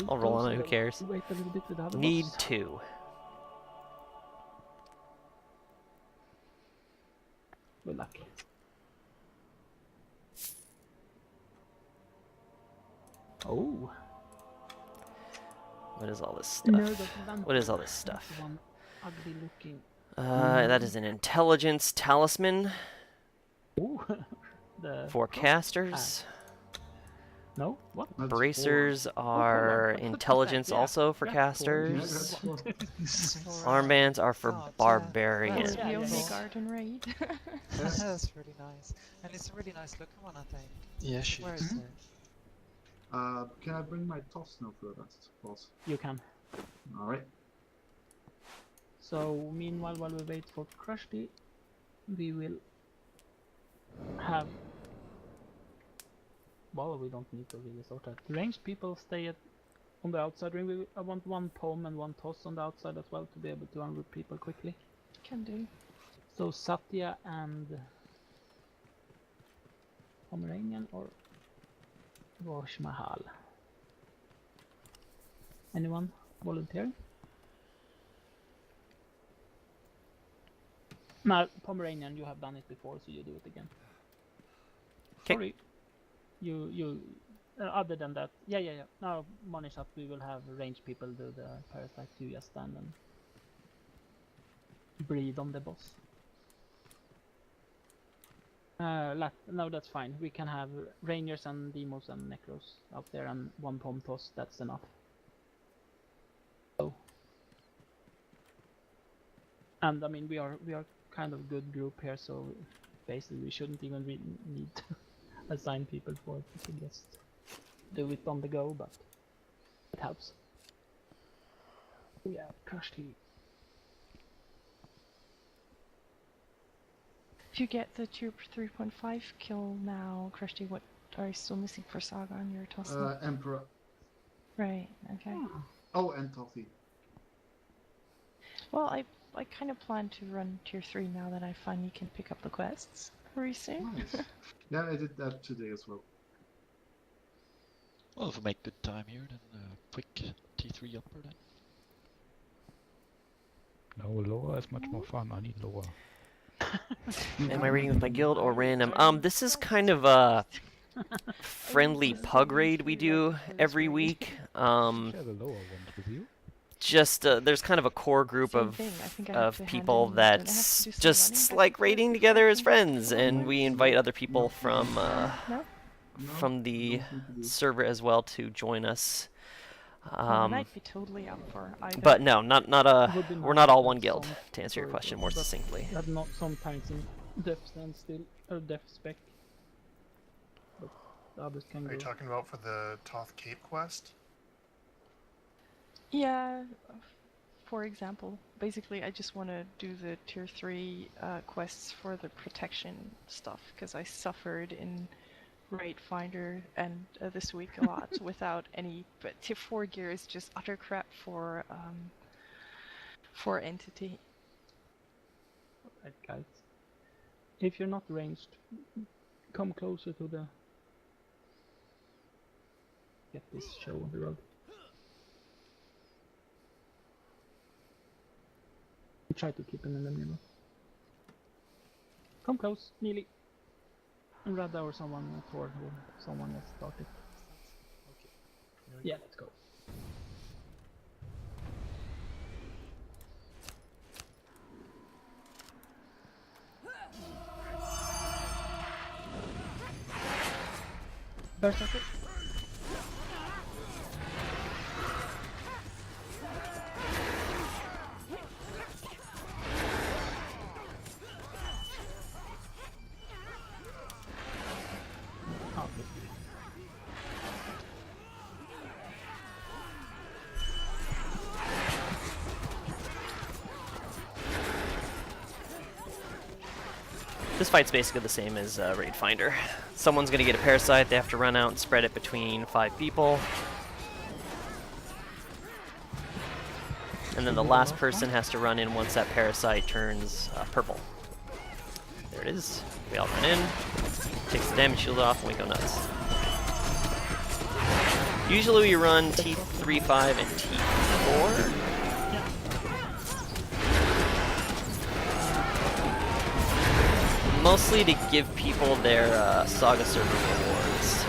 I'll roll on it, who cares? Wait a little bit with the other Need boss. 2. Good luck. Oh. What is all this No, stuff? that's vampire. What is all this That's stuff? the one ugly looking. That is an intelligence talisman Ooh. The for cross- casters. No? What? Bracers are intelligence Yeah. also for Yeah, casters. For, Armbands are for Zath, yeah. barbarians. The only yeah. garden raid. That's really nice. And it's a really nice looking one, I think. Yeah, she Where is. is it? Can I bring my toss now for that, boss? You can. Alright. So, meanwhile, while we wait for Krusty, we will have... Well, we don't need to really sort that. Ranged people stay on the outside ring. I want one poem and one toss on the outside as well to be able to unroot people quickly. Can do. So Satya and Pomeranian or Raj Mahal. Anyone volunteering? No, Pomeranian, you have done it before, so you do it again. 'Kay. Sorry. You other than that, yeah. Now, Monishat, we will have ranged people do the parasite. You just stand and breathe on the boss. No, that's fine. We can have Rangers and Demos and Necros out there and one pom toss. That's enough. So, and I mean we are kind of good group here, so basically we shouldn't even need to assign people for it. We can just do it on the go, but it helps. Yeah, Krusty. If you get the tier 3.5 kill now, Krusty, what are you still missing for Saga on your toss? Emperor. Right, okay. Oh, and Toffee. Well, I kind of plan to run tier 3 now that I finally can pick up the quests very soon. Nice. Yeah, I did that today as well. Well, if we make good time here, then quick T3 upper then. No, lower is much more fun. I need lower. Am I reading with my guild or random? This is kind of a friendly pug raid we do every week. Share the lower ones with you. just there's kind of a core group Same of thing. I think I have to hand people in- don't I have to that's do some just running back like and forth raiding before I together as can friends, go and onwards? we invite other people from No? from the server as well to join us. I might be totally up for either. But no, not It would be we're nice not all if one guild. some- To answer your sorry, question more but succinctly. That not sometimes in def standstill or def spec. But the others can Are you go. talking about for the Toth Cape quest? Yeah, for example, basically I just want to do the tier 3 quests for the protection stuff, because I suffered in Raid Finder and this week a lot without any, but tier 4 gear is just utter crap for entity. Alright guys. If you're not ranged, come closer to the... Get this show on the road. Try to keep him in the middle. Come close, Neely. And Radha or someone, Thor or someone else started. Yeah, let's go. Berserker. This fight's basically the same as Raid Finder. Someone's gonna get a parasite, they have to run out and spread it between 5 people. And then the last person has to run in once that parasite turns purple. There it is. We all run in, takes the damage shield off, and we go nuts. Usually we run T3-5 and T4. Mostly to give people their Saga server rewards.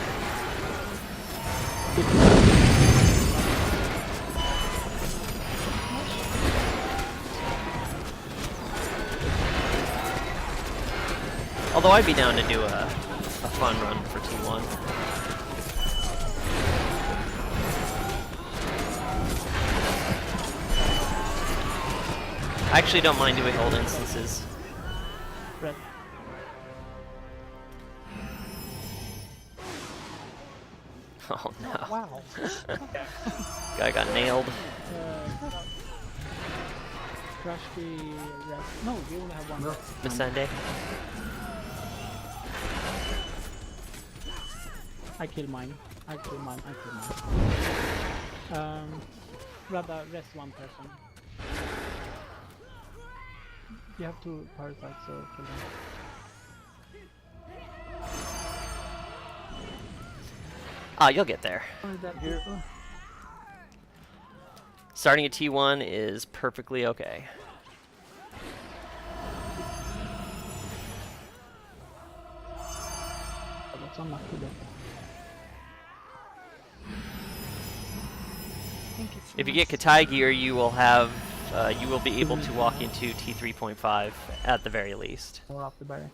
Although I'd be down to do a fun run for T1. I actually don't mind doing old instances. Red. Oh no. Wow. Guy got nailed. Crash the red. No, we only have one. Miss Sunday. I kill mine. I kill mine. Rather rest one person. You have two parasites, so kill them. Ah, you'll get there. Here. Starting at T1 is perfectly okay. That's unlucky though. If you get Katai gear, you will have, you will be able to walk into T3.5 at the very least. Or off the barrier.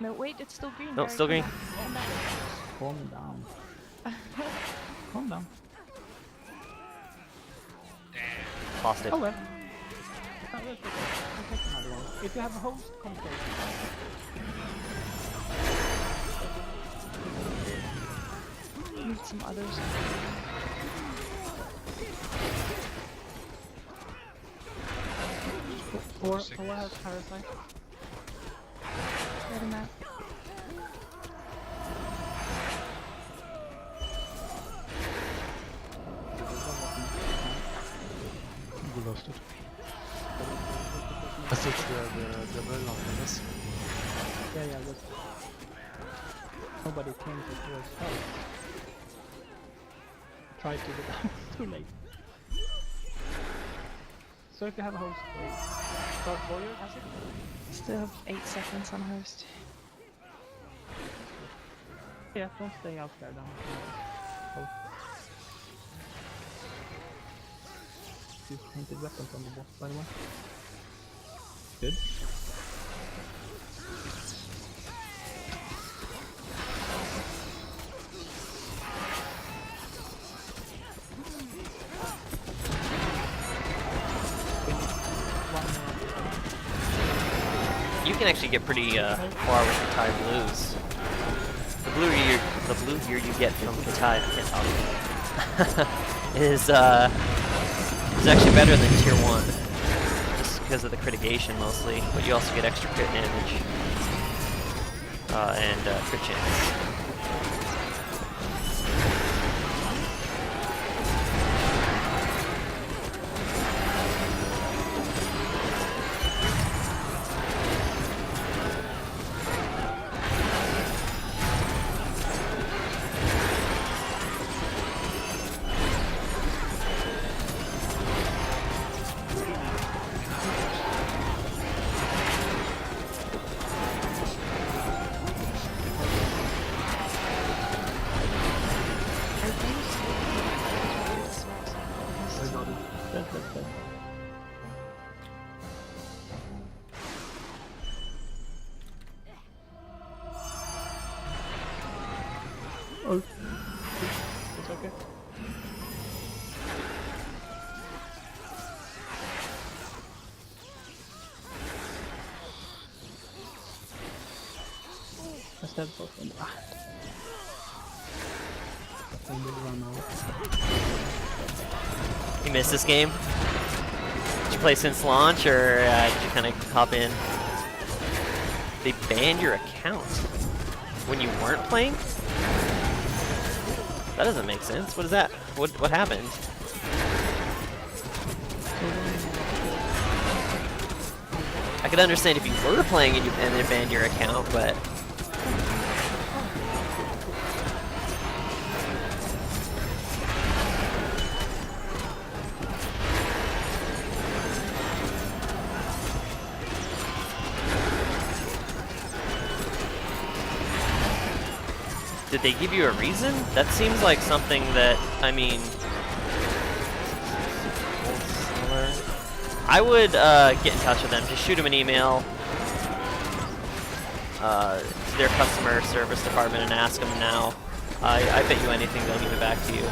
No, wait, it's still green. No, Barry, still come green. back. Calm down. Calm down. Lost it. Oh well. That's okay. I'll take another one. If you have a host, come close. Need some others. Or has parasite. Ready, Matt? We lost it. I thought we had double on this. Yeah, but nobody came to force help. Tried to, but too late. So if you have a host, Dark Warrior has it? Still have 8 seconds on host. Yeah, don't stay out there down. Host. few painted weapons on the boss, by the way. Good. You can actually get pretty far with Katai blues. The blue gear you get from Katai, I can't talk, is actually better than tier 1, just because of the critigation mostly. But you also get extra crit damage and crit chance. Oh, it's okay. I stabbed both of them. Ah. I will run out. You missed this game? Did you play since launch, or did you kind of hop in? They banned your account when you weren't playing? That doesn't make sense. What is that? What happened? I could understand if you were playing and they banned your account, but did they give you a reason? That seems like something that, I mean, I would get in touch with them. Just shoot them an email to their customer service department and ask them now. I bet you anything they'll give it back to you.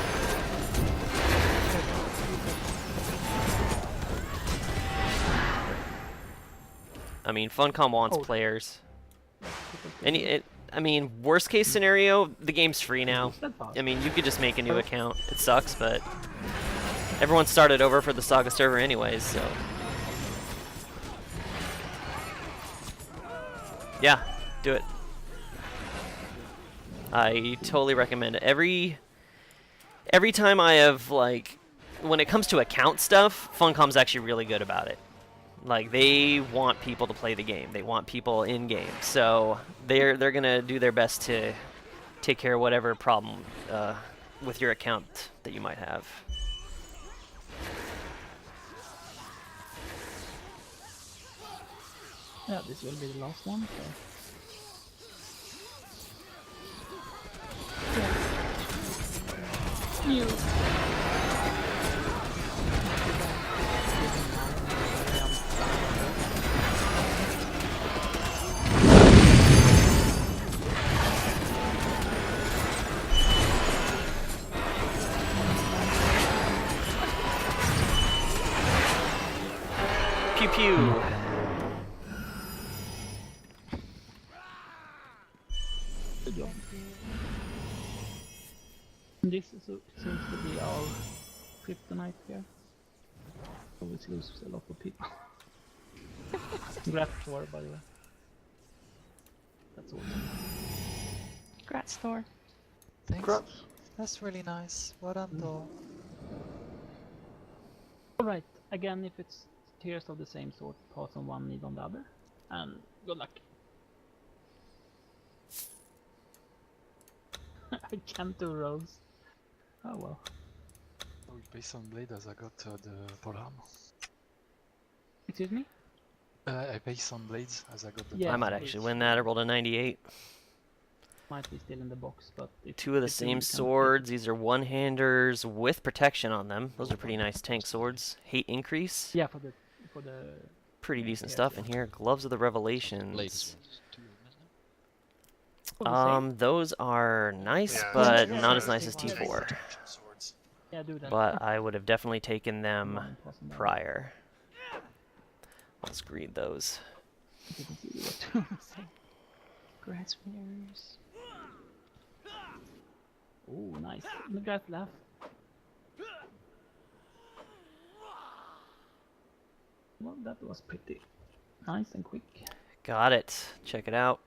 I mean, Funcom wants players. I mean, worst case scenario, the game's free now. I mean, you could just make a new account. It sucks, but everyone started over for the Saga server anyways, so. Yeah, do it. I totally recommend it. Every time I have, like, when it comes to account stuff, Funcom's actually really good about it. Like, they want people to play the game. They want people in game. So they're gonna do their best to take care of whatever problem with your account that you might have. Yeah, this will be the last one. So. You. Pew pew. Good job. This seems to be our kryptonite here. Always lose a lot of people. Congrats, Thor, by the way. That's awesome. Congrats, Thor. Thanks. Congrats. That's really nice. Well done, Thor. Alright, again, if it's tiers of the same sort, pass on one, need on the other, and good luck. I can't do rolls. Oh well. Oh, based on blade as I got the Volham. Excuse me? I based on blades as I got the Yeah, I might actually win that. I rolled a 98. might be still in the box, but if Two of the if you same can swords. These are one-handers with protection on them. Those are pretty nice tank swords. Hate increase. Yeah, for the Pretty decent yeah, stuff yeah. in here. Gloves of the Blade Revelations. as well. There's 2 of them, isn't there? Those are nice, Yeah, but yeah, not yeah, as nice yeah, as yeah. T4. Protection swords. Yeah, do that. But I would have definitely taken them One tossing down. prior. Let's read those. Didn't see what to say. Grats winners. Oh, nice. Look at that laugh. Well, that was pretty nice and quick. Got it. Check it out.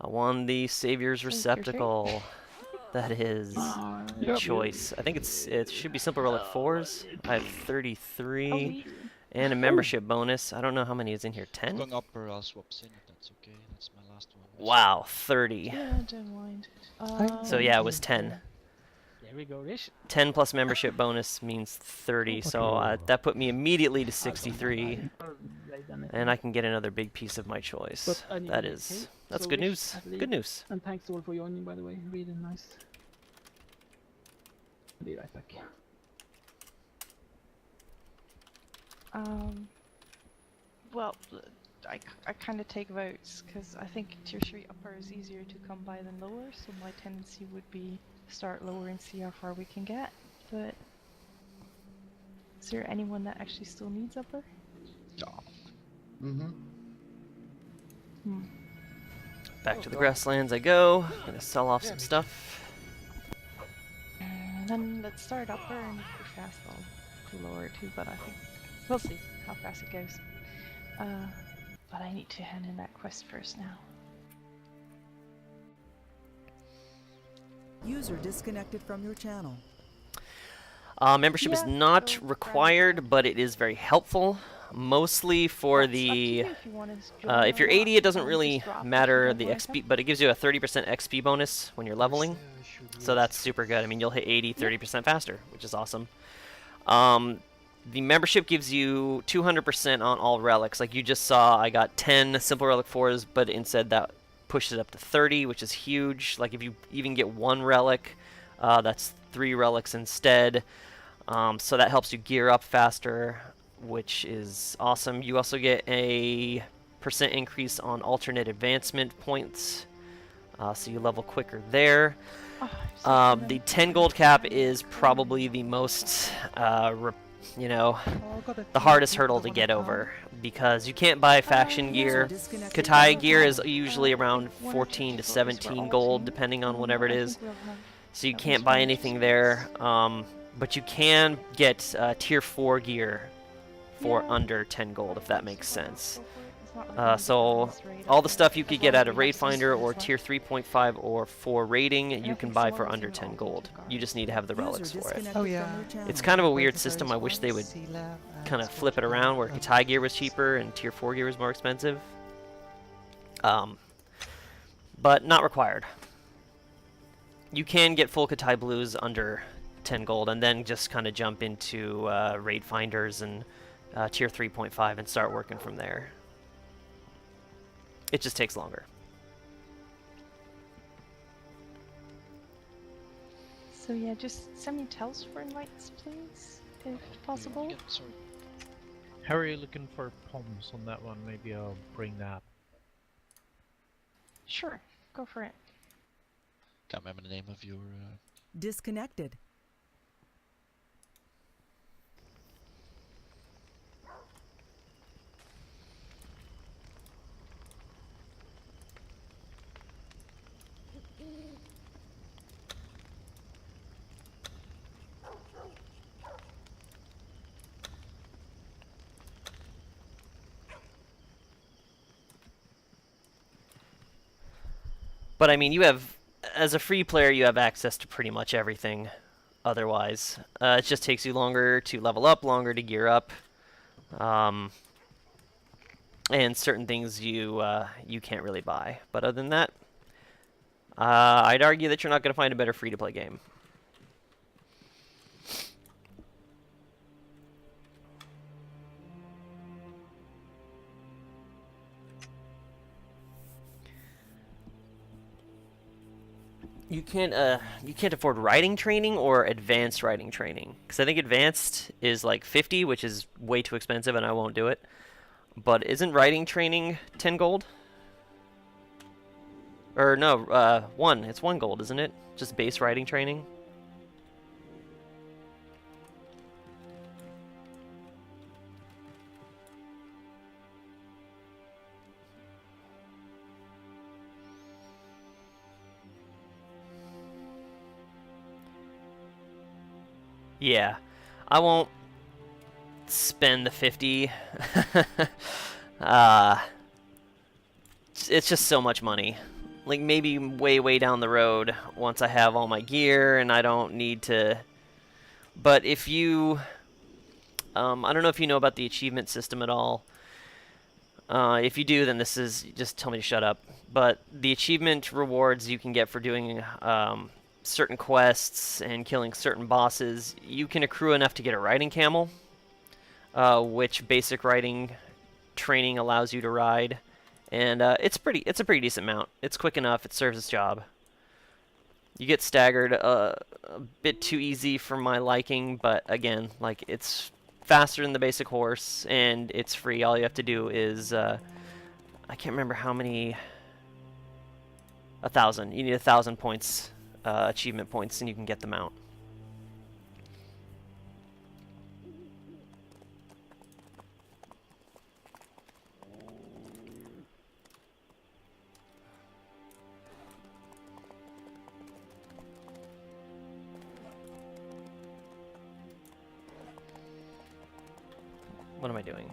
I won the Savior's Thank you, Receptacle. That is Yep. choice. I think it should be Simple Relic 4s. I have 33 Oh, we and a membership bonus. I don't know how many is in here. 10? Going upper, I'll swap in if that's okay. That's my last one. Wow, 30. yeah, don't mind. So yeah, it was 10. There we go, Rish. 10 plus membership bonus means 30, so that put me immediately to 63, and I can get another big piece of my choice. But I need That to is, take, that's so good Rish, news. I believe- Good news. And thanks all for joining, by the way. Really nice. I'll be right back. Well, I kind of take votes because I think tier 3 upper is easier to come by than lower, so my tendency would be start lower and see how far we can get. But is there anyone that actually still needs upper? Mm-hmm. Back to the grasslands I go. Gonna sell off some stuff. And then let's start upper, and if we're fast, I'll do lower too. But I think we'll see how fast it goes. But I need to hand in that quest first now. User disconnected from your channel. Membership is Yeah, not so grab required, it. but it is very helpful. Mostly for That's up to the you if you wanna join if or you're 80, not. it doesn't Just really drop if you matter don't the wanna XP, come. but it gives you a 30% XP bonus when you're leveling. So that's super good. I mean, you'll hit 80 30% faster, which is awesome. The membership gives you 200% on all relics. Like you just saw, I got 10 Simple Relic 4s, but instead that pushed it up to 30, which is huge. Like if you even get one relic, that's 3 relics instead. So that helps you gear up faster, which is awesome. You also get a % increase on alternate advancement points, so you level quicker there. Oh, The 10 gold cap is probably the most, the hardest hurdle to get over, because you can't buy faction gear. Katai gear is usually around 14 to 17 gold, depending on whatever it is. So you can't buy anything there, but you can get tier 4 gear for under 10 gold, if that makes sense. So all the stuff you could get out of Raid Finder or tier 3.5 or 4 rating, you can buy for under 10 gold. You just need to have the relics for it. Oh yeah. It's kind of a weird system. I wish they would kind of flip it around where Katai gear was cheaper and tier 4 gear was more expensive. But not required. You can get full Katai blues under 10 gold and then just kind of jump into Raid Finders and tier 3.5 and start working from there. It just takes longer. So yeah, just send me tells for invites, please, if possible. Yeah, sorry. How are you looking for poems on that one? Maybe I'll bring that. Sure, go for it. Can't remember the name of your. Disconnected. But I mean, you have, as a free player, you have access to pretty much everything otherwise. It just takes you longer to level up, longer to gear up. And certain things you can't really buy. But other than that, I'd argue that you're not going to find a better free-to-play game. you can't afford riding training or advanced riding training, because I think advanced is like 50, which is way too expensive, and I won't do it. But isn't riding training 10 gold? Or no, 1. It's 1 gold, isn't it? Just base riding training. Yeah, I won't spend the 50. It's just so much money. Like, maybe way down the road, once I have all my gear and I don't need to... But if you... I don't know if you know about the achievement system at all. If you do, then this is... Just tell me to shut up. But the achievement rewards you can get for doing certain quests and killing certain bosses, you can accrue enough to get a riding camel, which basic riding training allows you to ride. And it's a pretty decent mount. It's quick enough. It serves its job. You get staggered a bit too easy for my liking, but again, like, it's faster than the basic horse, and it's free. All you have to do is I can't remember how many. 1,000. You need 1,000 points, achievement points, and you can get the mount. What am I doing?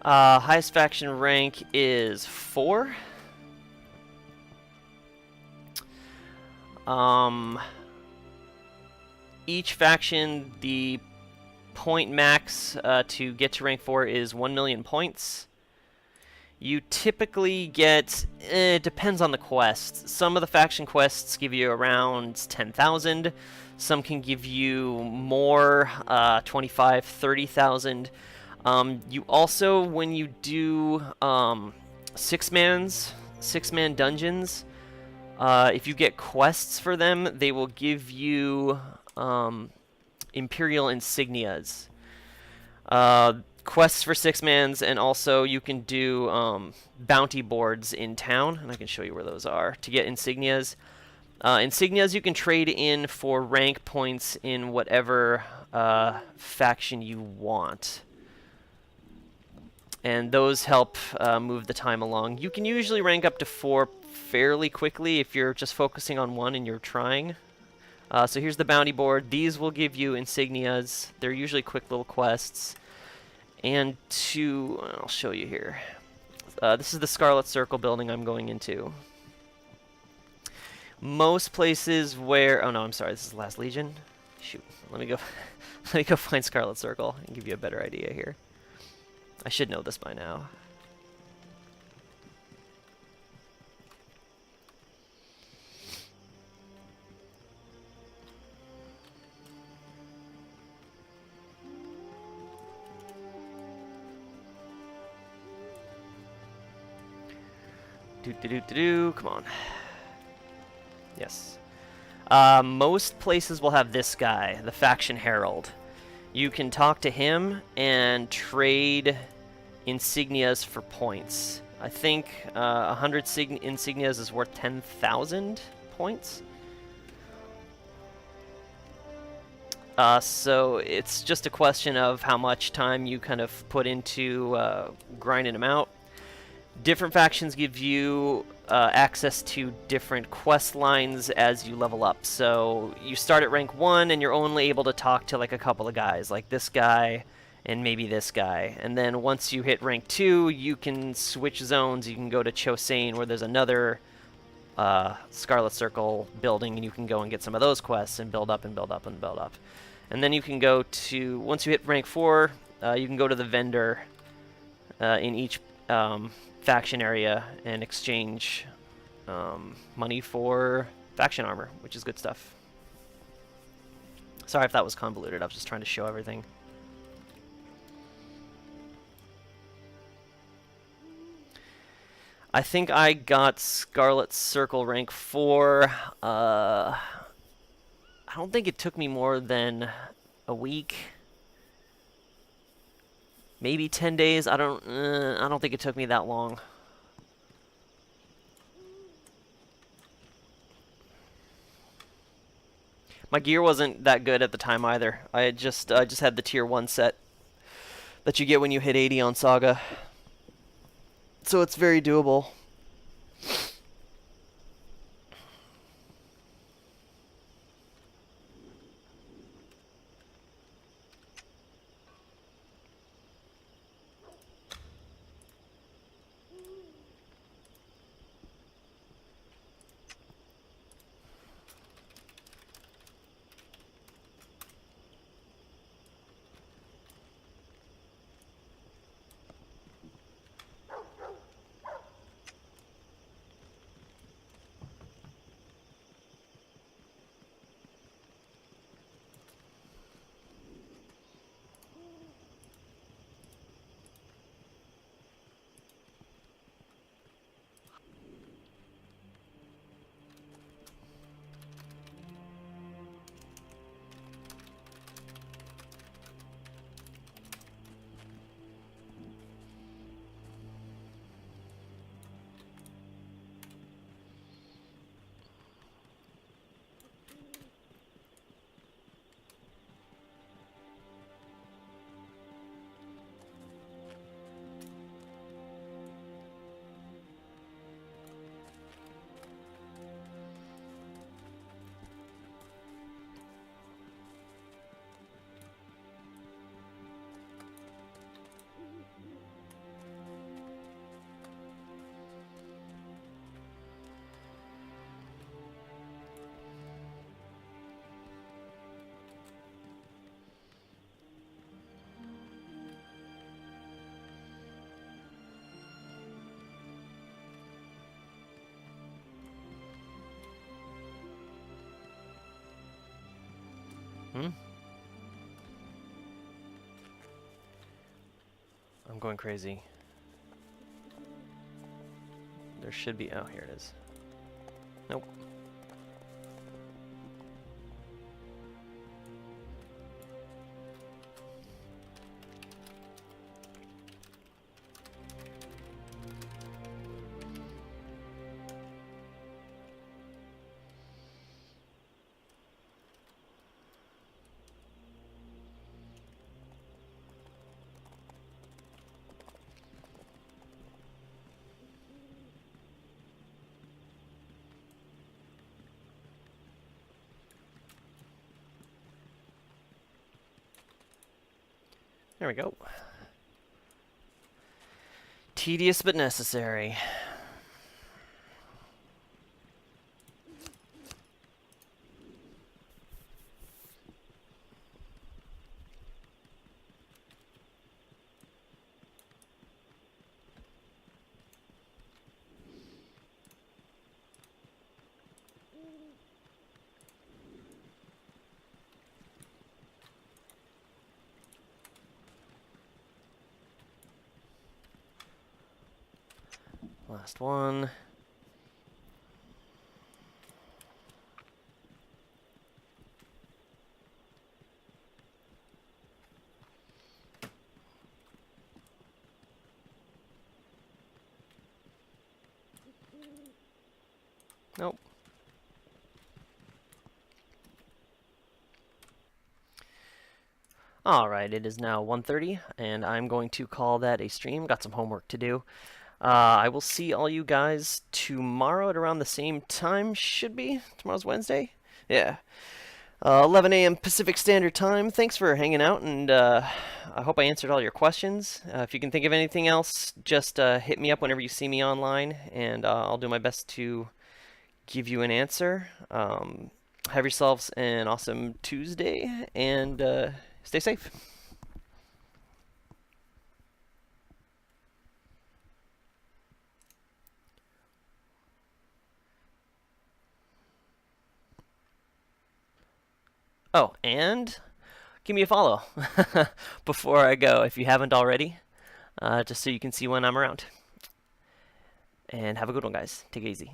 Highest faction rank is 4. Each faction, the point max to get to rank 4 is 1 million points. You typically get, it depends on the quest. Some of the faction quests give you around 10,000. Some can give you more, 25, 30,000. You also, when you do 6-man dungeons, if you get quests for them, they will give you Imperial insignias. Quests for 6-mans, and also you can do bounty boards in town, and I can show you where those are, to get insignias. Insignias you can trade in for rank points in whatever faction you want. And those help move the time along. You can usually rank up to 4 fairly quickly if you're just focusing on one and you're trying. So here's the bounty board. These will give you insignias. They're usually quick little quests. And I'll show you here. This is the Scarlet Circle building I'm going into. Most places where... Oh no, I'm sorry, this is the Last Legion. Shoot, let me go find Scarlet Circle and give you a better idea here. I should know this by now. Come on. Yes. Most places will have this guy, the Faction Herald. You can talk to him and trade insignias for points. I think 100 insignias is worth 10,000 points. So it's just a question of how much time you kind of put into grinding them out. Different factions give you access to different quest lines as you level up. So you start at rank 1 and you're only able to talk to like a couple of guys, like this guy and maybe this guy. And then once you hit rank 2, you can switch zones. You can go to Chosane, where there's another Scarlet Circle building, and you can go and get some of those quests and build up and build up and build up. And then you can go to, once you hit rank 4, you can go to the vendor in each faction area and exchange money for faction armor, which is good stuff. Sorry if that was convoluted. I was just trying to show everything. I think I got Scarlet Circle rank 4. I don't think it took me more than a week. Maybe 10 days. I don't think it took me that long. My gear wasn't that good at the time either. I just had the tier 1 set that you get when you hit 80 on Saga. So it's very doable. I'm going crazy. There should be... Oh, here it is. Nope. There we go. Tedious but necessary. Last one. Nope. Alright, it is now 1:30, and I'm going to call that a stream. Got some homework to do. I will see all you guys tomorrow at around the same time, should be. Tomorrow's Wednesday? Yeah. 11 a.m. Pacific Standard Time. Thanks for hanging out, and I hope I answered all your questions. If you can think of anything else, just hit me up whenever you see me online, and I'll do my best to give you an answer. Have yourselves an awesome Tuesday, and stay safe. Oh, and give me a follow before I go if you haven't already, just so you can see when I'm around. And have a good one, guys. Take it easy.